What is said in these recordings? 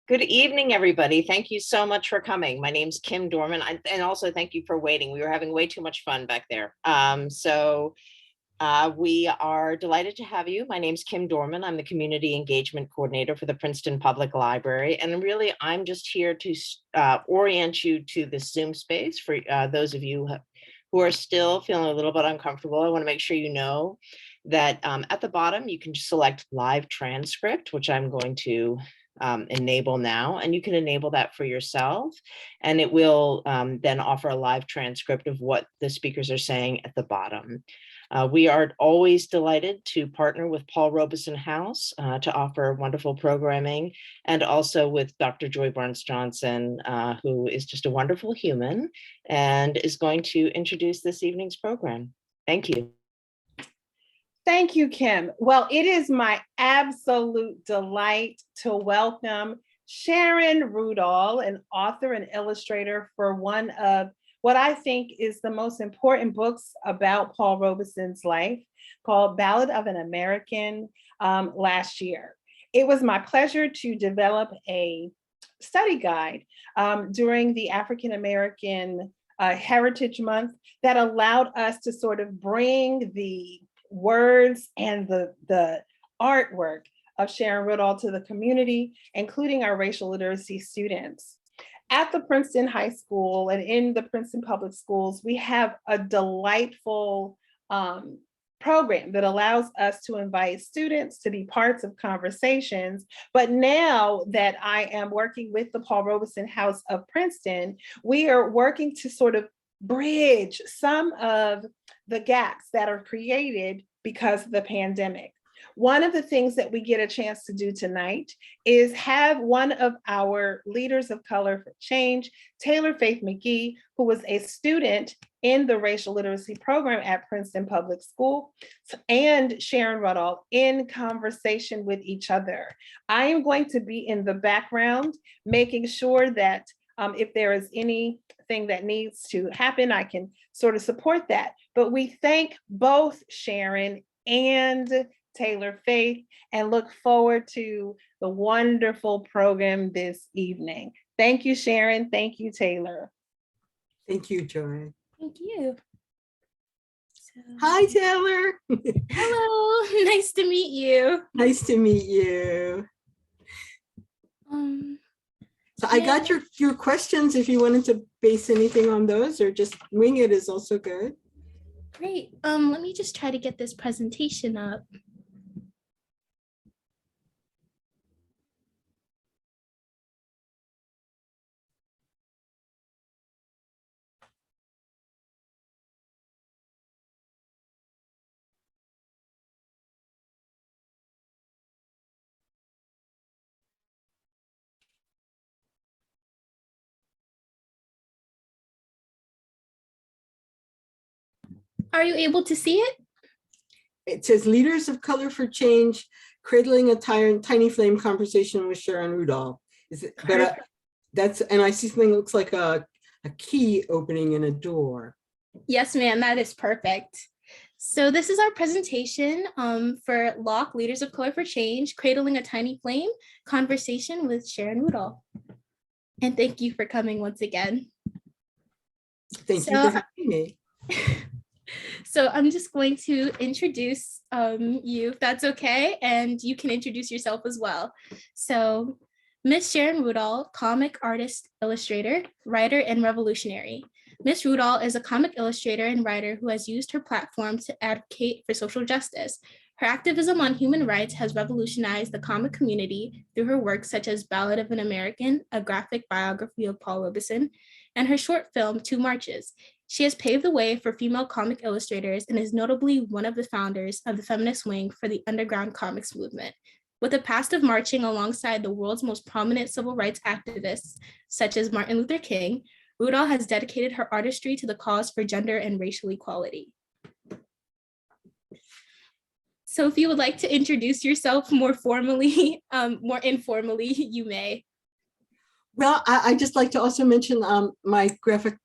Good evening, everybody. Thank you so much for coming. My name's Kim Dorman, and also thank you for waiting. We were having way too much fun back there. We are delighted to have you. My name's Kim Dorman. I'm the Community Engagement Coordinator for the Princeton Public Library. And really, I'm just here to orient you to the Zoom space for those of you who are still feeling a little bit uncomfortable. I want to make sure you know that at the bottom, you can select live transcript, which I'm going to enable now, and you can enable that for yourself, and it will then offer a live transcript of what the speakers are saying at the bottom. We are always delighted to partner with Paul Robeson House to offer wonderful programming, and also with Dr. Joy Barnes-Johnson, who is just a wonderful human and is going to introduce this evening's program. Thank you. Thank you, Kim. Well, it is my absolute delight to welcome Sharon Rudahl, an author and illustrator for one of what I think is the most important books about Paul Robeson's life, called Ballad of an American, last year. It was my pleasure to develop a study guide during the African American Heritage Month that allowed us to sort of bring the words and the artwork of Sharon Rudahl to the community, including our racial literacy students. At the Princeton High School and in the Princeton Public Schools, we have a delightful program that allows us to invite students to be parts of conversations. But now that I am working with the Paul Robeson House of Princeton, we are working to sort of bridge some of the gaps that are created because of the pandemic. One of the things that we get a chance to do tonight is have one of our leaders of color for change, Taylor Faith McGee, who was a student in the racial literacy program at Princeton Public School, and Sharon Rudahl in conversation with each other. I am going to be in the background, making sure that if there is anything that needs to happen, I can sort of support that. But we thank both Sharon and Taylor Faith and look forward to the wonderful program this evening. Thank you, Sharon. Thank you, Taylor. Thank you, Joy. Thank you. Hi, Taylor. Hello, nice to meet you. Nice to meet you. So I got your questions. If you wanted to base anything on those or just wing it is also good. Great. Let me just try to get this presentation up. Are you able to see it? It says Leaders of Color for Change, Cradling a Tiny Flame Conversation with Sharon Rudahl. Is it, but that's, and I see something that looks like a key opening in a door. Yes, ma'am, that is perfect. So this is our presentation for LOC, Leaders of Color for Change, Cradling a Tiny Flame, Conversation with Sharon Rudahl. And thank you for coming once again. Thank you for having me. So I'm just going to introduce you, if that's okay, and you can introduce yourself as well. So Miss Sharon Rudahl, comic artist, illustrator, writer, and revolutionary. Miss Rudahl is a comic illustrator and writer who has used her platform to advocate for social justice. Her activism on human rights has revolutionized the comic community through her works such as Ballad of an American, a graphic biography of Paul Robeson, and her short film, Two Marches. She has paved the way for female comic illustrators and is notably one of the founders of the feminist wing for the underground comics movement. With a past of marching alongside the world's most prominent civil rights activists, such as Martin Luther King, Rudahl has dedicated her artistry to the cause for gender and racial equality. So if you would like to introduce yourself more formally, more informally, you may. Well, I just like to also mention my graphic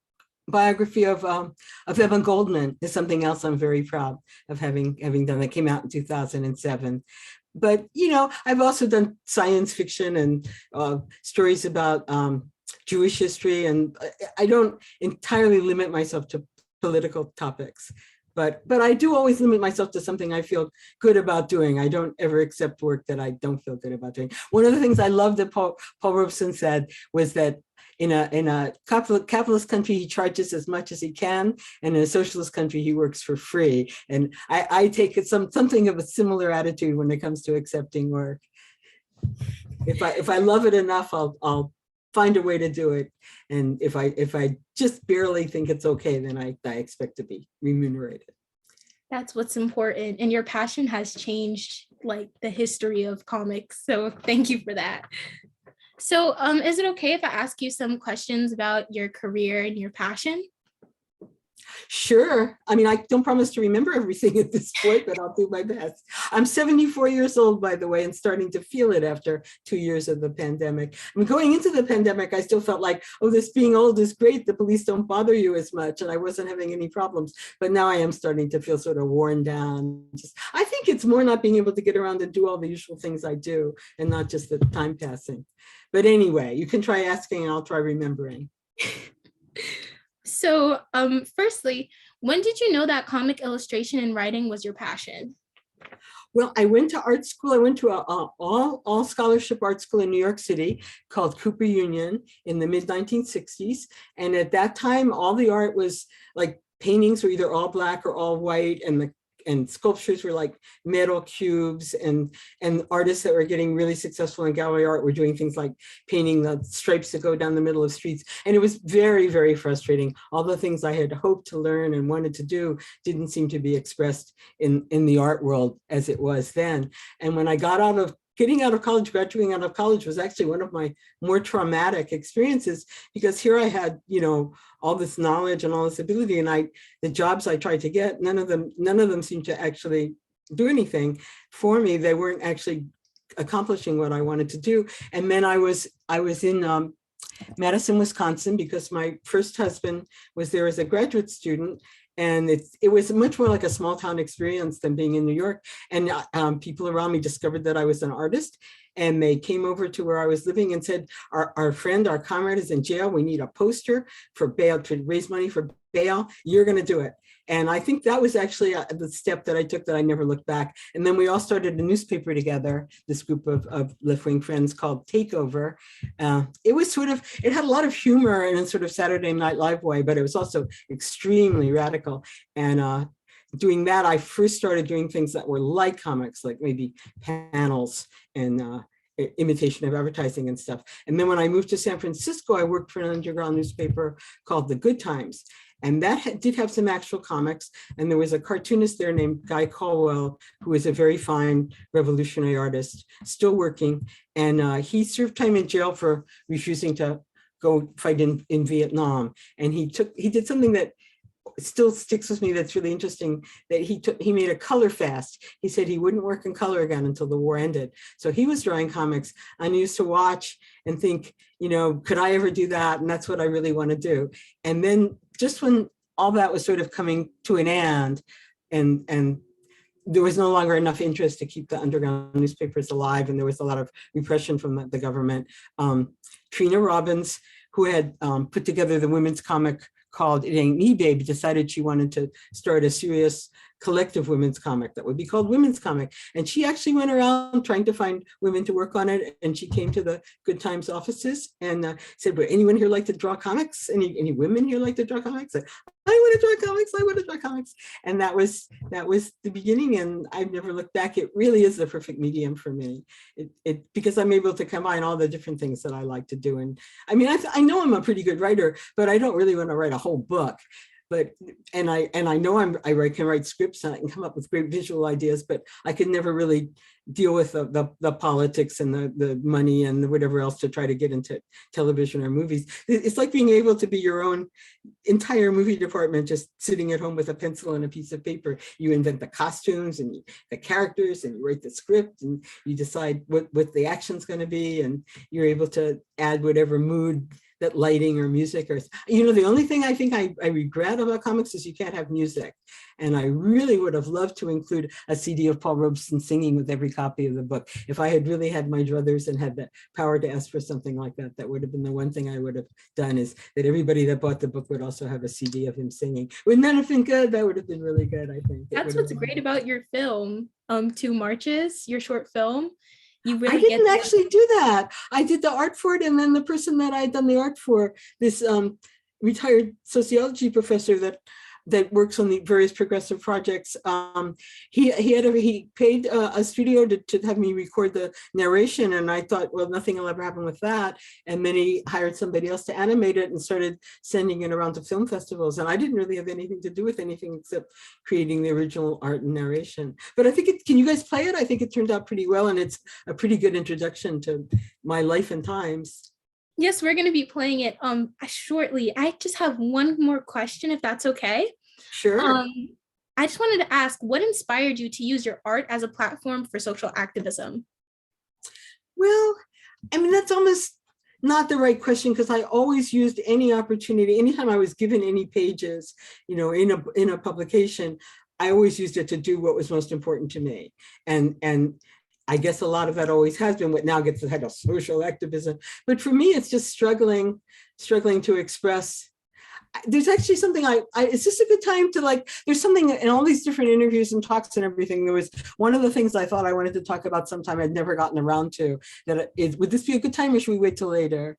biography of Emma Goldman is something else I'm very proud of having done. That came out in 2007. but I've also done science fiction and stories about Jewish history, and I don't entirely limit myself to political topics. But I do always limit myself to something I feel good about doing. I don't ever accept work that I don't feel good about doing. One of the things I love that Paul Robeson said was that in a capitalist country, he charges as much as he can, and in a socialist country, he works for free. And I take something of a similar attitude when it comes to accepting work. If I love it enough, I'll find a way to do it. And if I just barely think it's okay, then I expect to be remunerated. That's what's important. And your passion has changed like the history of comics. So thank you for that. So is it okay if I ask you some questions about your career and your passion? Sure. I mean, I don't promise to remember everything at this point, but I'll do my best. I'm 74 years old, by the way, and starting to feel it after 2 years of the pandemic. I mean, going into the pandemic, I still felt like, oh, this being old is great. The police don't bother you as much, and I wasn't having any problems. But now I am starting to feel sort of worn down. I think it's more not being able to get around and do all the usual things I do, and not just the time passing. But anyway, you can try asking, and I'll try remembering. So firstly, when did you know that comic illustration and writing was your passion? Well, I went to art school. I went to a all scholarship art school in New York City called Cooper Union in the mid 1960s. And at that time, all the art was like paintings were either all black or all white, and sculptures were like metal cubes, and artists that were getting really successful in gallery art were doing things like painting the stripes that go down the middle of streets. And it was very, very frustrating. All the things I had hoped to learn and wanted to do didn't seem to be expressed in the art world as it was then. And when I getting out of college, graduating out of college was actually one of my more traumatic experiences, because here I had, all this knowledge and all this ability, and the jobs I tried to get, none of them seemed to actually do anything for me. They weren't actually accomplishing what I wanted to do. And then I was in Madison, Wisconsin, because my first husband was there as a graduate student. And it was much more like a small town experience than being in New York. And people around me discovered that I was an artist, and they came over to where I was living and said, our friend, our comrade is in jail. We need a poster for bail, to raise money for bail. You're going to do it. And I think that was actually the step that I took that I never looked back. And then we all started a newspaper together, this group of left-wing friends called Takeover. It was it had a lot of humor in a sort of Saturday Night Live way, but it was also extremely radical. And doing that, I first started doing things that were like comics, like maybe panels and imitation of advertising and stuff. And then when I moved to San Francisco, I worked for an underground newspaper called The Good Times. And that did have some actual comics. And there was a cartoonist there named Guy Caldwell, who was a very fine revolutionary artist, still working. And he served time in jail for refusing to go fight in Vietnam. And he did something that still sticks with me that's really interesting, that he made a color fast. He said he wouldn't work in color again until the war ended. So he was drawing comics. I used to watch and think, could I ever do that? And that's what I really want to do. And then just when all that was sort of coming to an end, and there was no longer enough interest to keep the underground newspapers alive, and there was a lot of repression from the government, Trina Robbins, who had put together the women's comic called It Ain't Me, Babe, decided she wanted to start a serious collective women's comic that would be called Women's Comic. And she actually went around trying to find women to work on it. And she came to the Good Times offices and said, would anyone here like to draw comics? Any women here like to draw comics? I want to draw comics. I want to draw comics. And that was the beginning. And I've never looked back. It really is the perfect medium for me. Because I'm able to combine all the different things that I like to do. And I mean, I know I'm a pretty good writer, but I don't really want to write a whole book. And I know I can write scripts and I can come up with great visual ideas, but I could never really deal with the politics and the money and whatever else to try to get into television or movies. It's like being able to be your own entire movie department, just sitting at home with a pencil and a piece of paper. You invent the costumes and the characters, and you write the script, and you decide what the action's going to be, and you're able to add whatever mood that lighting or music or, you know, the only thing I think I regret about comics is you can't have music. And I really would have loved to include a CD of Paul Robeson singing with every copy of the book. If I had really had my druthers and had the power to ask for something like that, that would have been the one thing I would have done, is that everybody that bought the book would also have a CD of him singing. Wouldn't that have been good? That would have been really good, I think. That's what's great about your film, Two Marches, your short film. You really I didn't actually do that. I did the art for it, and then the person that I had done the art for, this retired sociology professor that works on the various progressive projects. He paid a studio to have me record the narration, and I thought, well, nothing will ever happen with that. And then he hired somebody else to animate it and started sending it around to film festivals. And I didn't really have anything to do with anything except creating the original art and narration. But I think can you guys play it? I think it turned out pretty well, and it's a pretty good introduction to my life and times. Yes, we're going to be playing it shortly. I just have one more question, if that's okay. Sure. I just wanted to ask, what inspired you to use your art as a platform for social activism? Well, I mean, that's almost not the right question, because I always used any opportunity, anytime I was given any pages, you know, in a publication, I always used it to do what was most important to me. And I guess a lot of that always has been what now gets the title social activism. But for me, it's just struggling to express. There's actually something it's just a good time to, like, there's something in all these different interviews and talks and everything. There was one of the things I thought I wanted to talk about sometime I'd never gotten around to, that is, would this be a good time or should we wait till later?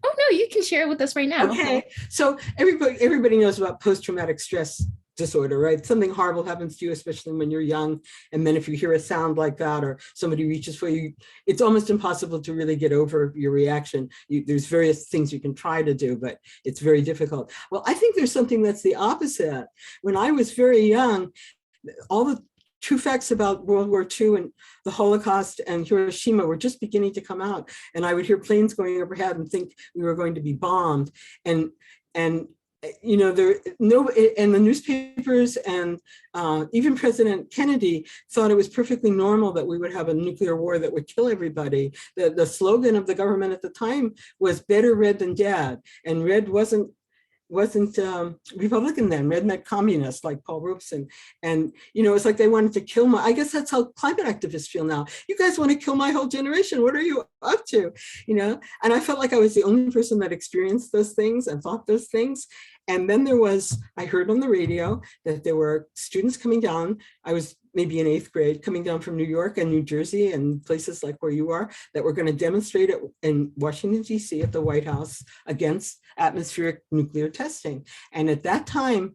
Oh, no, you can share it with us right now. Okay, so everybody knows about post-traumatic stress disorder, right? Something horrible happens to you, especially when you're young. And then if you hear a sound like that, or somebody reaches for you, it's almost impossible to really get over your reaction. There's various things you can try to do, but it's very difficult. Well, I think there's something that's the opposite. When I was very young, all the true facts about World War II and the Holocaust and Hiroshima were just beginning to come out. And I would hear planes going overhead and think we were going to be bombed. And you know, and the newspapers and even President Kennedy thought it was perfectly normal that we would have a nuclear war that would kill everybody. The slogan of the government at the time was better red than dead. And red wasn't Republican then. Red meant communist, like Paul Robeson. And, you know, it's like they wanted to kill I guess that's how climate activists feel now. You guys want to kill my whole generation. What are you up to? You know, and I felt like I was the only person that experienced those things and thought those things. And then I heard on the radio that there were students coming down. I was maybe in 8th grade, coming down from New York and New Jersey and places like where you are, that were going to demonstrate in Washington, D.C. at the White House against atmospheric nuclear testing. And at that time,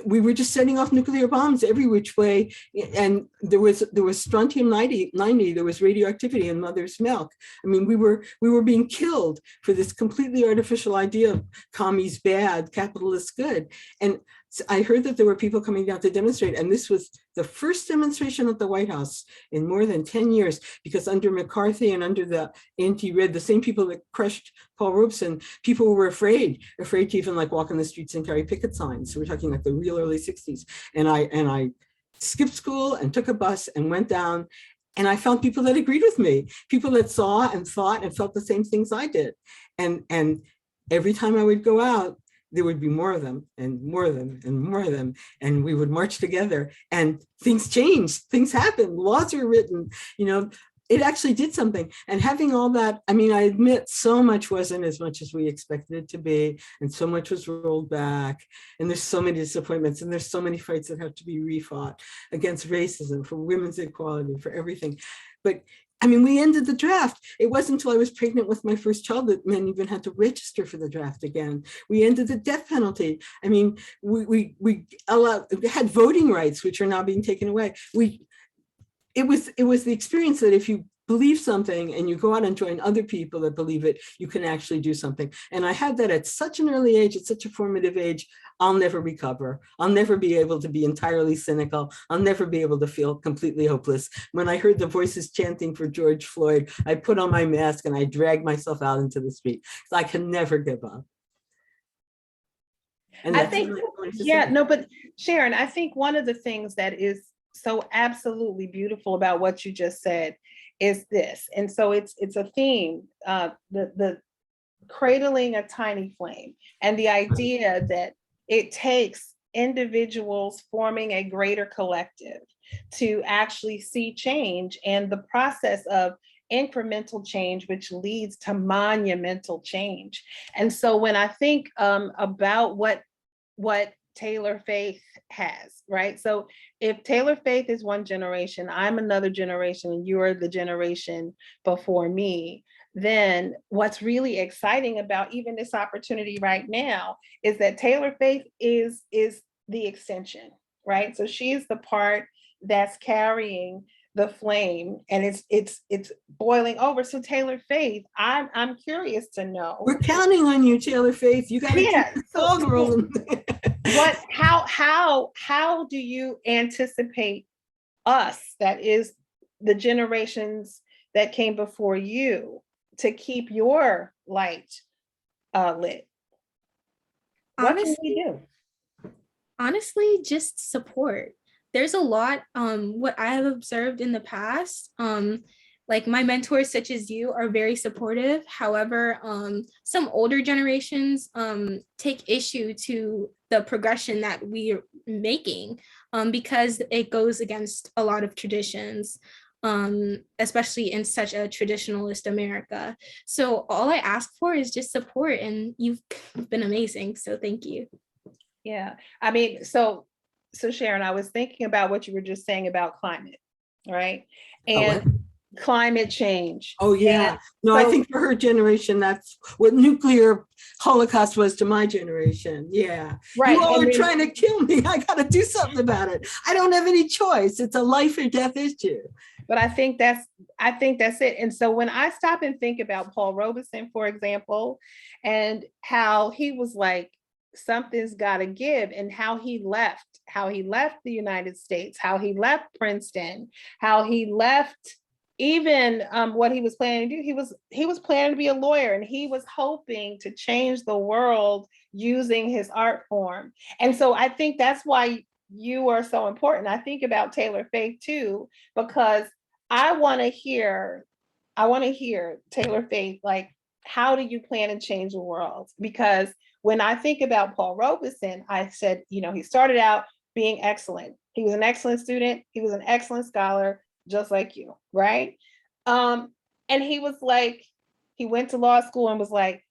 we were just setting off nuclear bombs every which way. And there was strontium 90, there was radioactivity in mother's milk. I mean, we were being killed for this completely artificial idea of commies bad, capitalists good. And I heard that there were people coming down to demonstrate, and this was the first demonstration at the White House in more than 10 years, because under McCarthy and under the anti-red, the same people that crushed Paul Robeson, people were afraid to even like walk in the streets and carry picket signs. So we're talking like the real early 60s. And I skipped school and took a bus and went down, and I found people that agreed with me, people that saw and thought and felt the same things I did. And every time I would go out, there would be more of them and more of them and more of them. And we would march together, and things changed, things happened, laws were written, you know, it actually did something. And having all that, I mean, I admit so much wasn't as much as we expected it to be, and so much was rolled back, and there's so many disappointments, and there's so many fights that have to be refought against racism, for women's equality, for everything. But I mean, we ended the draft. It wasn't until I was pregnant with my first child that men even had to register for the draft again. We ended the death penalty. I mean, we had voting rights, which are now being taken away. It was the experience that if you believe something and you go out and join other people that believe it, you can actually do something. And I had that at such an early age, at such a formative age. I'll never recover. I'll never be able to be entirely cynical. I'll never be able to feel completely hopeless. When I heard the voices chanting for George Floyd, I put on my mask and I dragged myself out into the street. So I can never give up. And I think, but Sharon, I think one of the things that is so absolutely beautiful about what you just said is this. And so it's a theme. The cradling a tiny flame, and the idea that it takes individuals forming a greater collective to actually see change, and the process of incremental change, which leads to monumental change. And so when I think about what Taylor Faith has, right? So if Taylor Faith is one generation, I'm another generation, and you are the generation before me, then what's really exciting about even this opportunity right now is that Taylor Faith is the extension, right? So she's the part that's carrying the flame, and it's boiling over. So Taylor Faith, I'm curious to know. We're counting on you, Taylor Faith. You got to Yeah, keep the ball rolling. How do you anticipate us, that is the generations that came before you, to keep your light lit? What can we do? Honestly, just support. There's a lot, what I have observed in the past, like my mentors such as you are very supportive. However, some older generations take issue to the progression that we are making, because it goes against a lot of traditions, especially in such a traditionalist America. So all I ask for is just support, and you've been amazing. So thank you. Yeah, I mean, so Sharon, I was thinking about what you were just saying about climate, right? And climate change. Oh yeah. And No, I so- think for her generation, that's what nuclear holocaust was to my generation. Yeah. Right. You all and are then- trying to kill me. I got to do something about it. I don't have any choice. It's a life or death issue. But I think that's it. And so when I stop and think about Paul Robeson, for example, and how he was like, something's got to give, and how he left the United States, how he left Princeton, how he left even what he was planning to do. He was planning to be a lawyer, and he was hoping to change the world using his art form. And so I think that's why you are so important. I think about Taylor Faith too, because I want to hear Taylor Faith, like, how do you plan to change the world? Because when I think about Paul Robeson, I said, he started out being excellent. He was an excellent student. He was an excellent scholar, just like you, right? And he was like, he went to law school and was like,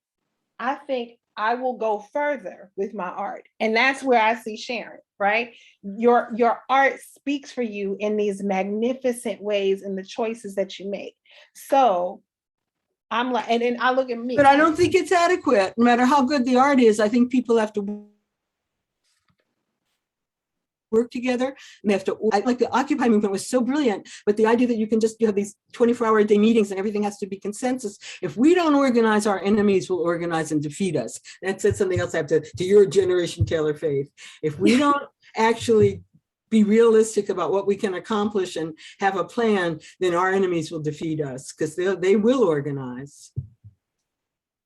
I think I will go further with my art. And that's where I see Sharon, right? Your art speaks for you in these magnificent ways in the choices that you make. So I'm like, and then I look at me. But I don't think it's adequate. No matter how good the art is, I think people have to work together, and they have to, like the Occupy movement was so brilliant, but the idea that you have these 24-hour-a-day meetings and everything has to be consensus. If we don't organize, our enemies will organize and defeat us. That said something else I have to your generation, Taylor Faith. If we don't actually be realistic about what we can accomplish and have a plan, then our enemies will defeat us, because they will organize.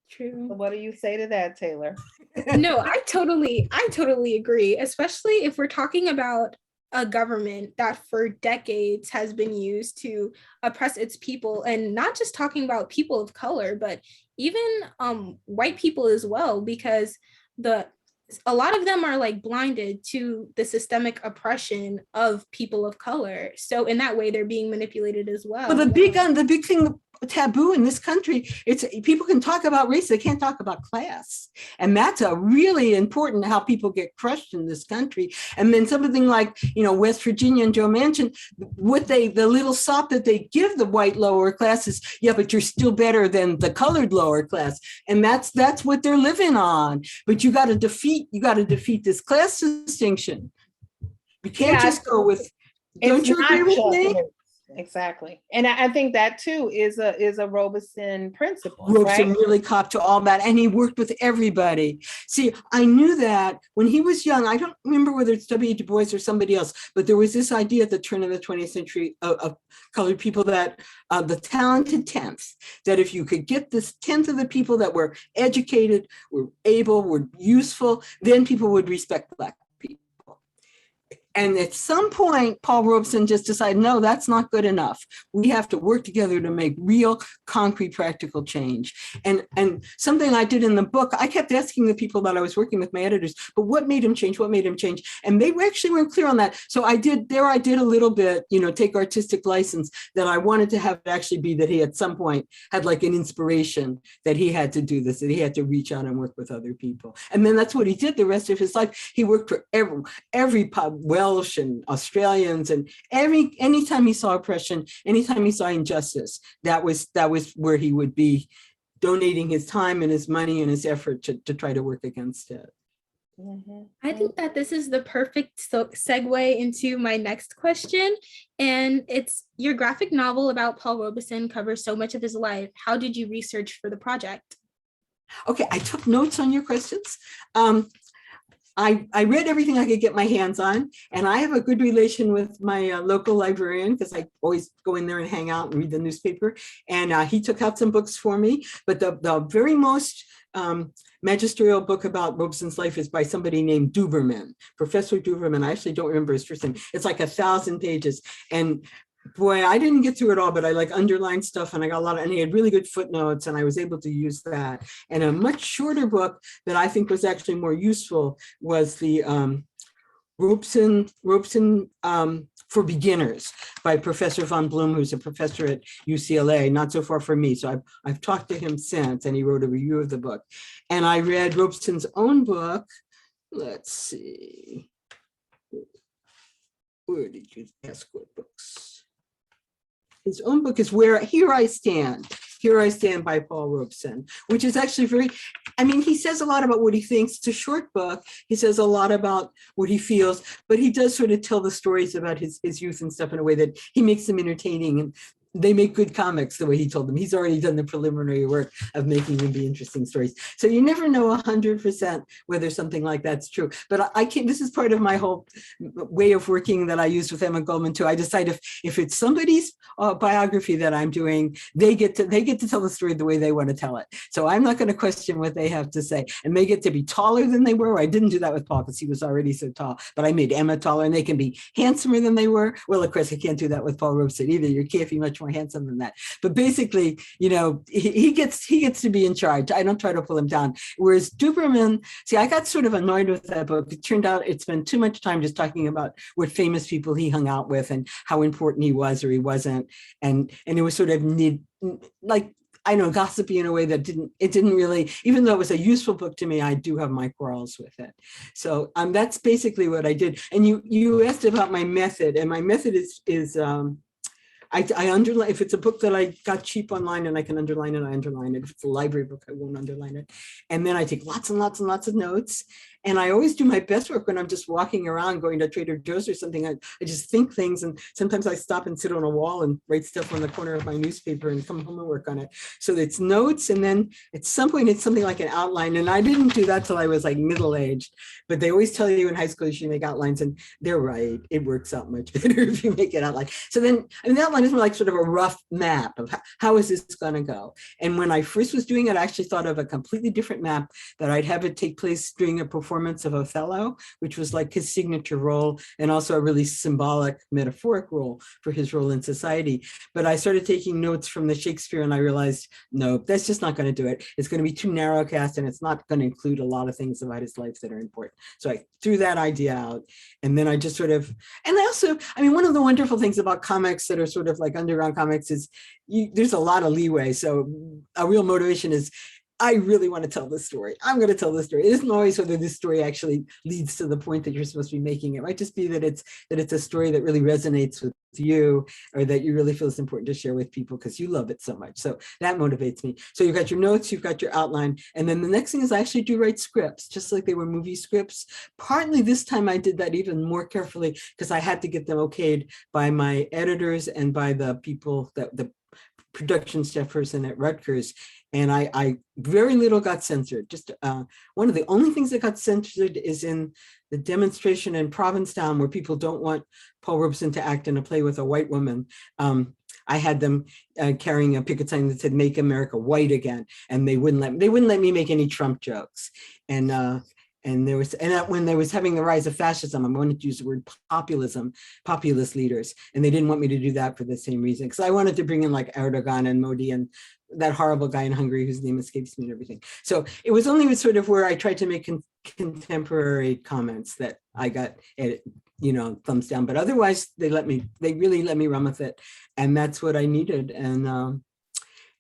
True. What do you say to that, Taylor? No, I totally agree, especially if we're talking about a government that for decades has been used to oppress its people, and not just talking about people of color, but even white people as well, because a lot of them are like blinded to the systemic oppression of people of color. So in that way, they're being manipulated as well. Well, the big thing, taboo in this country, it's people can talk about race, they can't talk about class, and that's a really important how people get crushed in this country. And then something like West Virginia and Joe Manchin, the little sop that they give the white lower classes, yeah, but you're still better than the colored lower class, and that's what they're living on. But you got to defeat this class distinction. You can't just go with. Don't you agree with me? Exactly. And I think that too is a Robeson principle. Robeson right? really copped to all that, and he worked with everybody. See, I knew that when he was young. I don't remember whether it's W. Du Bois or somebody else, but there was this idea at the turn of the 20th century of colored people, that the talented 10th, that if you could get this 10th of the people that were educated, were able, were useful, then people would respect Black people. And at some point, Paul Robeson just decided, no, that's not good enough. We have to work together to make real, concrete, practical change. And something I did in the book, I kept asking the people that I was working with, my editors, but what made him change? What made him change? And they actually weren't clear on that. So I did a little bit, take artistic license, that I wanted to have it actually be that he at some point had like an inspiration that he had to do this, that he had to reach out and work with other people. And then that's what he did the rest of his life. He worked for every pub, Welsh and Australians, and anytime he saw oppression, anytime he saw injustice, that was where he would be donating his time and his money and his effort to try to work against it. I think that this is the perfect segue into my next question. And it's, your graphic novel about Paul Robeson covers so much of his life. How did you research for the project? Okay, I took notes on your questions. I read everything I could get my hands on, and I have a good relation with my local librarian because I always go in there and hang out and read the newspaper. And he took out some books for me, but the very most magisterial book about Robeson's life is by somebody named Duberman, Professor Duberman. I actually don't remember his first name. It's like 1,000 pages. And boy, I didn't get through it all, but I like underlined stuff, and I got a lot of, and he had really good footnotes, and I was able to use that. And a much shorter book that I think was actually more useful was the Robeson for Beginners by Professor von Bloom, who's a professor at UCLA, not so far from me. So I've talked to him since, and he wrote a review of the book. And I read Robeson's own book. Let's see. Where did you ask what books? His own book is Ware, Here I Stand by Paul Robeson, which is actually he says a lot about what he thinks. It's a short book. He says a lot about what he feels, but he does sort of tell the stories about his youth and stuff in a way that he makes them entertaining, and they make good comics the way he told them. He's already done the preliminary work of making them be interesting stories. So you never know 100% whether something like that's true. But I can't, this is part of my whole way of working that I use with Emma Goldman too. I decide if it's somebody's biography that I'm doing, they get to tell the story the way they want to tell it. So I'm not going to question what they have to say. And they get to be taller than they were. I didn't do that with Paul because he was already so tall, but I made Emma taller, and they can be handsomer than they were. Well, of course, I can't do that with Paul Robeson either. You can't be much more handsome than that. But basically, he gets to be in charge. I don't try to pull him down. Whereas Duberman, see, I got sort of annoyed with that book. It turned out it spent too much time just talking about what famous people he hung out with and how important he was or he wasn't. And it was sort of gossipy in a way that didn't really, even though it was a useful book to me, I do have my quarrels with it. So that's basically what I did. And you asked about my method, and my method is I underline, if it's a book that I got cheap online and I can underline it, I underline it. If it's a library book, I won't underline it. And then I take lots and lots and lots of notes. And I always do my best work when I'm just walking around going to Trader Joe's or something. I just think things, and sometimes I stop and sit on a wall and write stuff on the corner of my newspaper and come home and work on it. So it's notes, and then at some point it's something like an outline. And I didn't do that till I was like middle-aged, but they always tell you in high school you should make outlines, and they're right. It works out much better if you make an outline. So then, the outline is more like sort of a rough map of how is this going to go. And when I first was doing it, I actually thought of a completely different map that I'd have it take place during a performance of Othello, which was like his signature role and also a really symbolic, metaphoric role for his role in society. But I started taking notes from the Shakespeare, and I realized, no, that's just not going to do it. It's going to be too narrowcast, and it's not going to include a lot of things about his life that are important. So I threw that idea out, and then I just sort of, and also, one of the wonderful things about comics that are sort of like underground comics is there's a lot of leeway. So a real motivation is, I really want to tell this story. I'm going to tell this story. It isn't always whether this story actually leads to the point that you're supposed to be making. It might just be that it's a story that really resonates with you, or that you really feel it's important to share with people because you love it so much. So that motivates me. So you've got your notes, you've got your outline, and then the next thing is I actually do write scripts, just like they were movie scripts. Partly this time I did that even more carefully because I had to get them okayed by my editors and by the people, the production staff person at Rutgers. And I very little got censored. Just one of the only things that got censored is in the demonstration in Provincetown, where people don't want Paul Robeson to act in a play with a white woman. I had them carrying a picket sign that said "Make America White Again," and they wouldn't let me make any Trump jokes. And And when there was having the rise of fascism, I wanted to use the word populism, populist leaders. And they didn't want me to do that for the same reason. Because I wanted to bring in like Erdogan and Modi and that horrible guy in Hungary whose name escapes me and everything. So it was only sort of where I tried to make contemporary comments that I got, thumbs down. But otherwise, they really let me run with it. And that's what I needed. And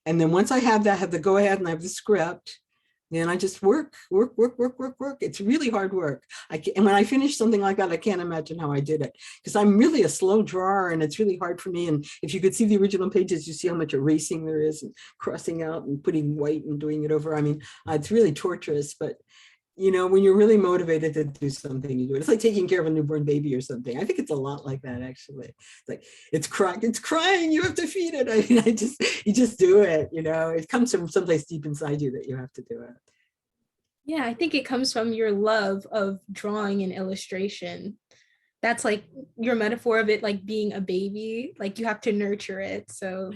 then once I have the go ahead and I have the script, then I just work. It's really hard work. And when I finish something like that, I can't imagine how I did it because I'm really a slow drawer and it's really hard for me. And if you could see the original pages, you see how much erasing there is and crossing out and putting white and doing it over. I mean, it's really torturous, but when you're really motivated to do something, you do it. It's like taking care of a newborn baby or something. I think it's a lot like that, actually. It's like, it's crying, you have to feed it. I mean, you just do it, it comes from someplace deep inside you that you have to do it. Yeah, I think it comes from your love of drawing and illustration. That's like your metaphor of it, like being a baby, like you have to nurture it. So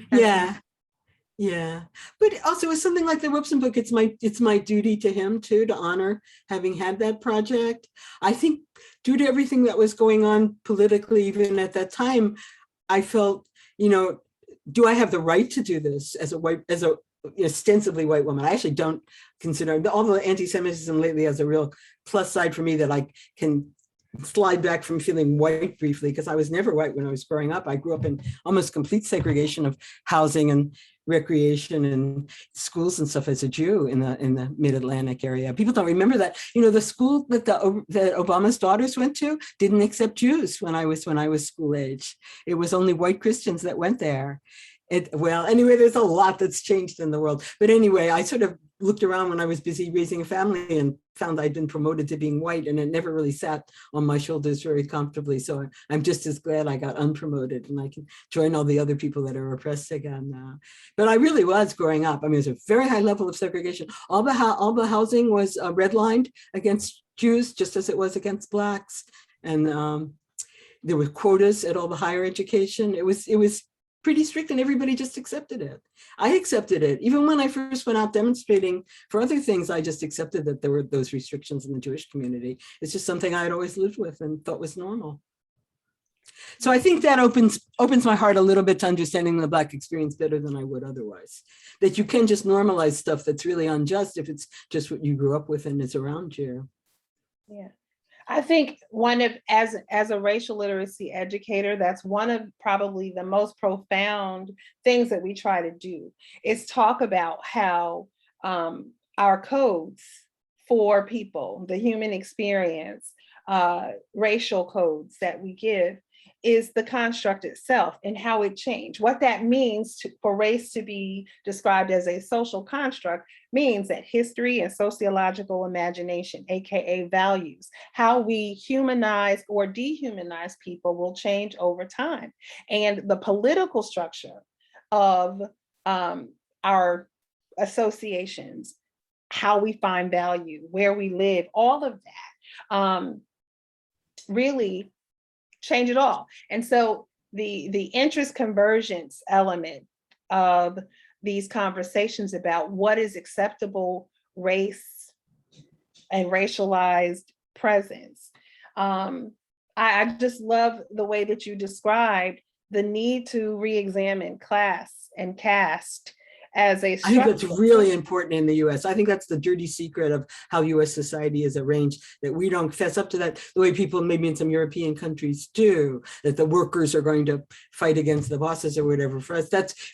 yeah, but also with something like the Robeson book, it's my duty to him too, to honor having had that project. I think due to everything that was going on politically, even at that time, I felt, do I have the right to do this as a ostensibly white woman? I actually don't consider all the anti-Semitism lately as a real plus side for me that I can slide back from feeling white briefly, because I was never white when I was growing up. I grew up in almost complete segregation of housing and recreation and schools and stuff as a Jew in the mid-Atlantic area. People don't remember that. The school that Obama's daughters went to didn't accept Jews when I was school age. It was only white Christians that went there. Anyway, there's a lot that's changed in the world. But anyway, I sort of looked around when I was busy raising a family and found I'd been promoted to being white, and it never really sat on my shoulders very comfortably. So I'm just as glad I got unpromoted and I can join all the other people that are oppressed again now. But I really was growing up. I mean, there's a very high level of segregation. All the housing was redlined against Jews, just as it was against Blacks. And there were quotas at all the higher education. It was pretty strict, and everybody just accepted it. I accepted it. Even when I first went out demonstrating for other things, I just accepted that there were those restrictions in the Jewish community. It's just something I had always lived with and thought was normal. So I think that opens my heart a little bit to understanding the Black experience better than I would otherwise. That you can just normalize stuff that's really unjust if it's just what you grew up with and is around you. Yeah. I think as a racial literacy educator, that's one of probably the most profound things that we try to do is talk about how our codes for people, the human experience, racial codes that we give is the construct itself and how it changed. What that means for race to be described as a social construct means that history and sociological imagination, AKA values, how we humanize or dehumanize people will change over time. And the political structure of our associations, how we find value, where we live, all of that really change it all. And so the interest convergence element of these conversations about what is acceptable race and racialized presence. I just love the way that you described the need to re-examine class and caste as a structure. I think that's really important in the US. I think that's the dirty secret of how US society is arranged, that we don't fess up to that the way people maybe in some European countries do, that the workers are going to fight against the bosses or whatever. For us,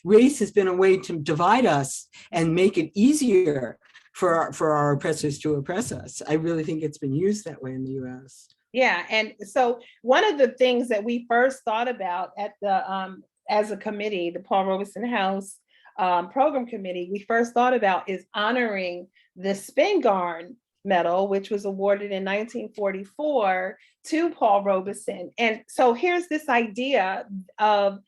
race has been a way to divide us and make it easier for our oppressors to oppress us. I really think it's been used that way in the US. Yeah, and so one of the things that we first thought about at the as a committee, the Paul Robeson House Program Committee, we first thought about is honoring the Spingarn Medal, which was awarded in 1944 to Paul Robeson. And so here's this idea of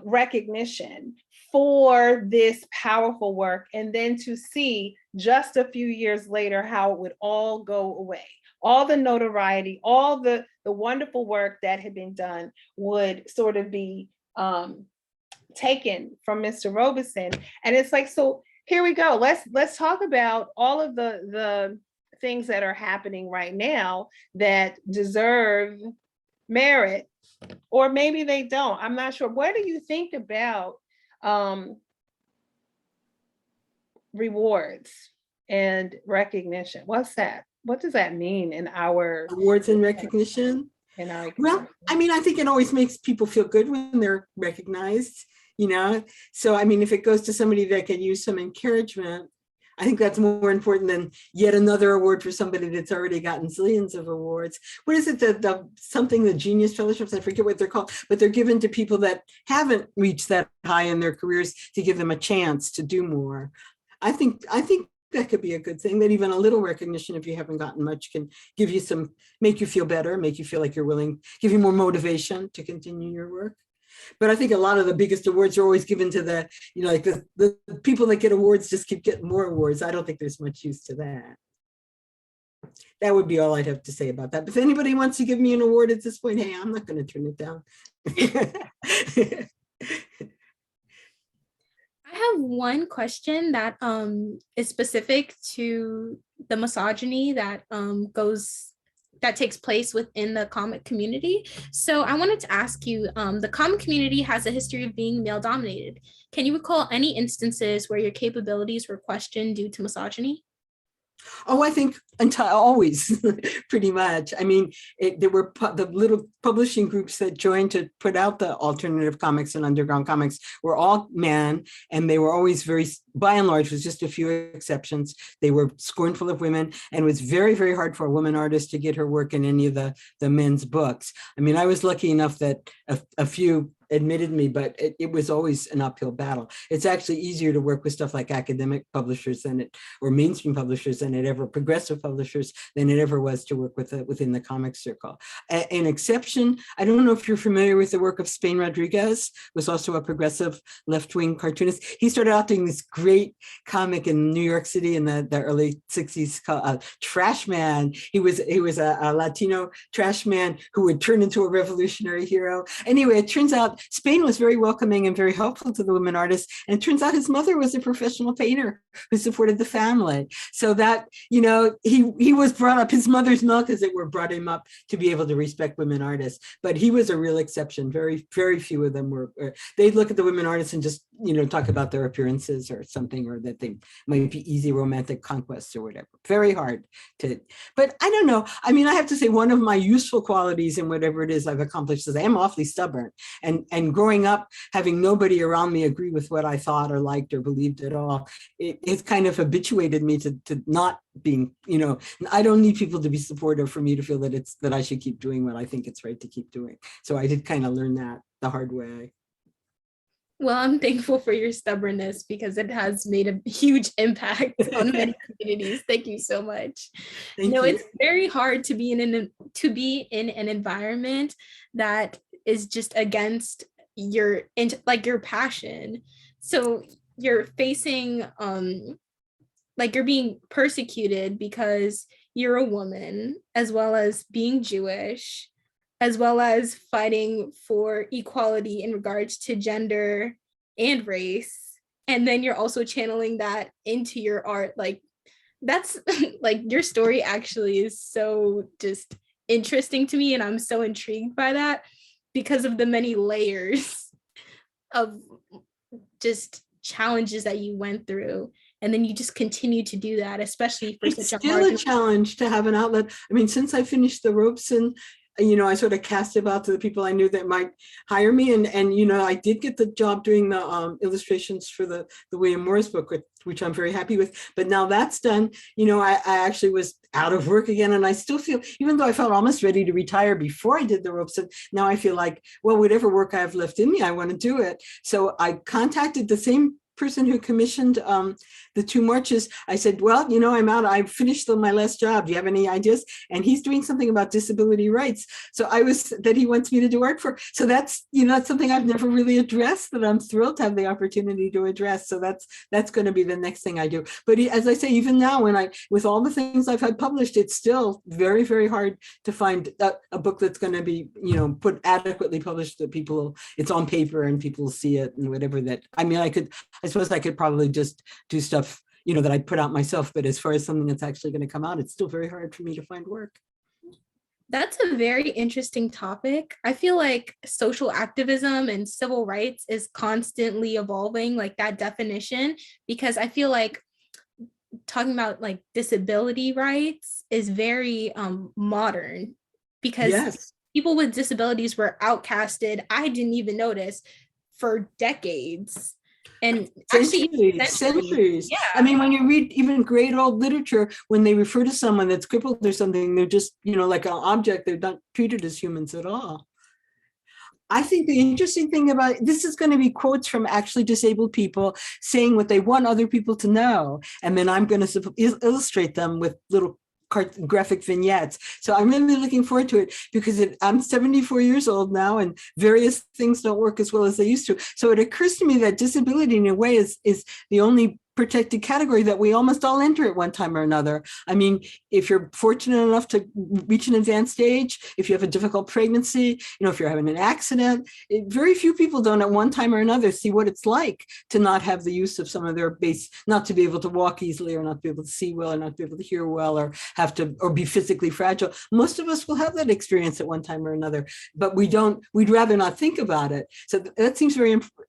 recognition for this powerful work, and then to see just a few years later how it would all go away. All the notoriety, all the wonderful work that had been done would sort of be taken from Mr. Robeson. And it's like, so here we go. Let's talk about all of the things that are happening right now that deserve merit, or maybe they don't. I'm not sure. What do you think about rewards and recognition? What's that? What does that mean in our Awards and recognition? in our Well, I mean, I think it always makes people feel good when they're recognized, you know? So, I mean, if it goes to somebody that can use some encouragement, I think that's more important than yet another award for somebody that's already gotten zillions of awards. What is it, the Genius Fellowships? I forget what they're called, but they're given to people that haven't reached that high in their careers to give them a chance to do more. I think that could be a good thing, that even a little recognition, if you haven't gotten much, can give you some, make you feel better, make you feel like you're willing, give you more motivation to continue your work. But I think a lot of the biggest awards are always given to the, you know, like the people that get awards just keep getting more awards. I don't think there's much use to that. That would be all I'd have to say about that. If anybody wants to give me an award at this point, hey, I'm not going to turn it down. I have one question that is specific to the misogyny that takes place within the comic community. So I wanted to ask you, the comic community has a history of being male dominated. Can you recall any instances where your capabilities were questioned due to misogyny? Oh, I think always, pretty much. I mean, there were the little publishing groups that joined to put out the alternative comics and underground comics were all men, and they were always very, by and large, with just a few exceptions, they were scornful of women, and it was very, very hard for a woman artist to get her work in any of the men's books. I mean, I was lucky enough that a few admitted me, but it was always an uphill battle. It's actually easier to work with stuff like academic publishers or mainstream publishers than it ever, progressive publishers than it ever was to work with within the comic circle. An exception, I don't know if you're familiar with the work of Spain Rodriguez, was also a progressive left-wing cartoonist. He started out doing this great comic in New York City in the early 60s called Trash Man. He was a Latino trash man who would turn into a revolutionary hero. Anyway, it turns out Spain was very welcoming and very helpful to the women artists. And it turns out his mother was a professional painter who supported the family. So that, you know, he was brought up, his mother's milk, as it were, brought him up to be able to respect women artists. But he was a real exception. Very, very few of them were, they'd look at the women artists and just, you know, talk about their appearances or something, or that they might be easy romantic conquests or whatever. Very hard to, but I don't know. I mean, I have to say one of my useful qualities in whatever it is I've accomplished is I am awfully stubborn. And growing up, having nobody around me agree with what I thought or liked or believed at all, it's kind of habituated me to not being, you know, I don't need people to be supportive for me to feel that I should keep doing what I think it's right to keep doing. So I did kind of learn that the hard way. Well, I'm thankful for your stubbornness because it has made a huge impact on many communities. Thank you so much. Thank you. It's very hard to be in an environment that is just against your passion. So you're facing like you're being persecuted because you're a woman, as well as being Jewish, as well as fighting for equality in regards to gender and race. And then you're also channeling that into your art. Like that's like your story actually is so just interesting to me. And I'm so intrigued by that because of the many layers of just challenges that you went through. And then you just continue to do that, especially for it's such still a challenge to have an outlet. I mean, since I finished the Robeson, you know, I sort of cast it out to the people I knew that might hire me. And you know, I did get the job doing the illustrations for the William Morris book, which I'm very happy with. But now that's done, you know, I actually was out of work again. And I still feel, even though I felt almost ready to retire before I did the Robeson, now I feel like, well, whatever work I have left in me, I want to do it. So I contacted the same person who commissioned the 2 marches. I said, well, you know, I'm out. I finished my last job. Do you have any ideas? And he's doing something about disability rights. So that he wants me to do art for. So that's, you know, that's something I've never really addressed that I'm thrilled to have the opportunity to address. So that's going to be the next thing I do. But as I say, even now, with all the things I've had published, it's still very, very hard to find a book that's going to be, you know, put adequately published that it's on paper and people see it and whatever that, I mean, I suppose I could probably just do stuff, that I put out myself. But as far as something that's actually going to come out, it's still very hard for me to find work. That's a very interesting topic. I feel like social activism and civil rights is constantly evolving, like that definition, because I feel like talking about like disability rights is very modern, because Yes. people with disabilities were outcasted. I didn't even notice for decades. And Centuries. Yeah. I mean, when you read even great old literature, when they refer to someone that's crippled or something, they're just, like an object. They're not treated as humans at all. I think the interesting thing about this is going to be quotes from actually disabled people saying what they want other people to know. And then I'm going to illustrate them with little graphic vignettes. So I'm really looking forward to it, because I'm 74 years old now and various things don't work as well as they used to. So it occurs to me that disability in a way is the only protected category that we almost all enter at one time or another. I mean, if you're fortunate enough to reach an advanced age, if you have a difficult pregnancy, if you're having an accident, very few people don't at one time or another see what it's like to not have the use of some of their base, not to be able to walk easily, or not to be able to see well, or not to be able to hear well, or or be physically fragile. Most of us will have that experience at one time or another, but we'd rather not think about it. So that seems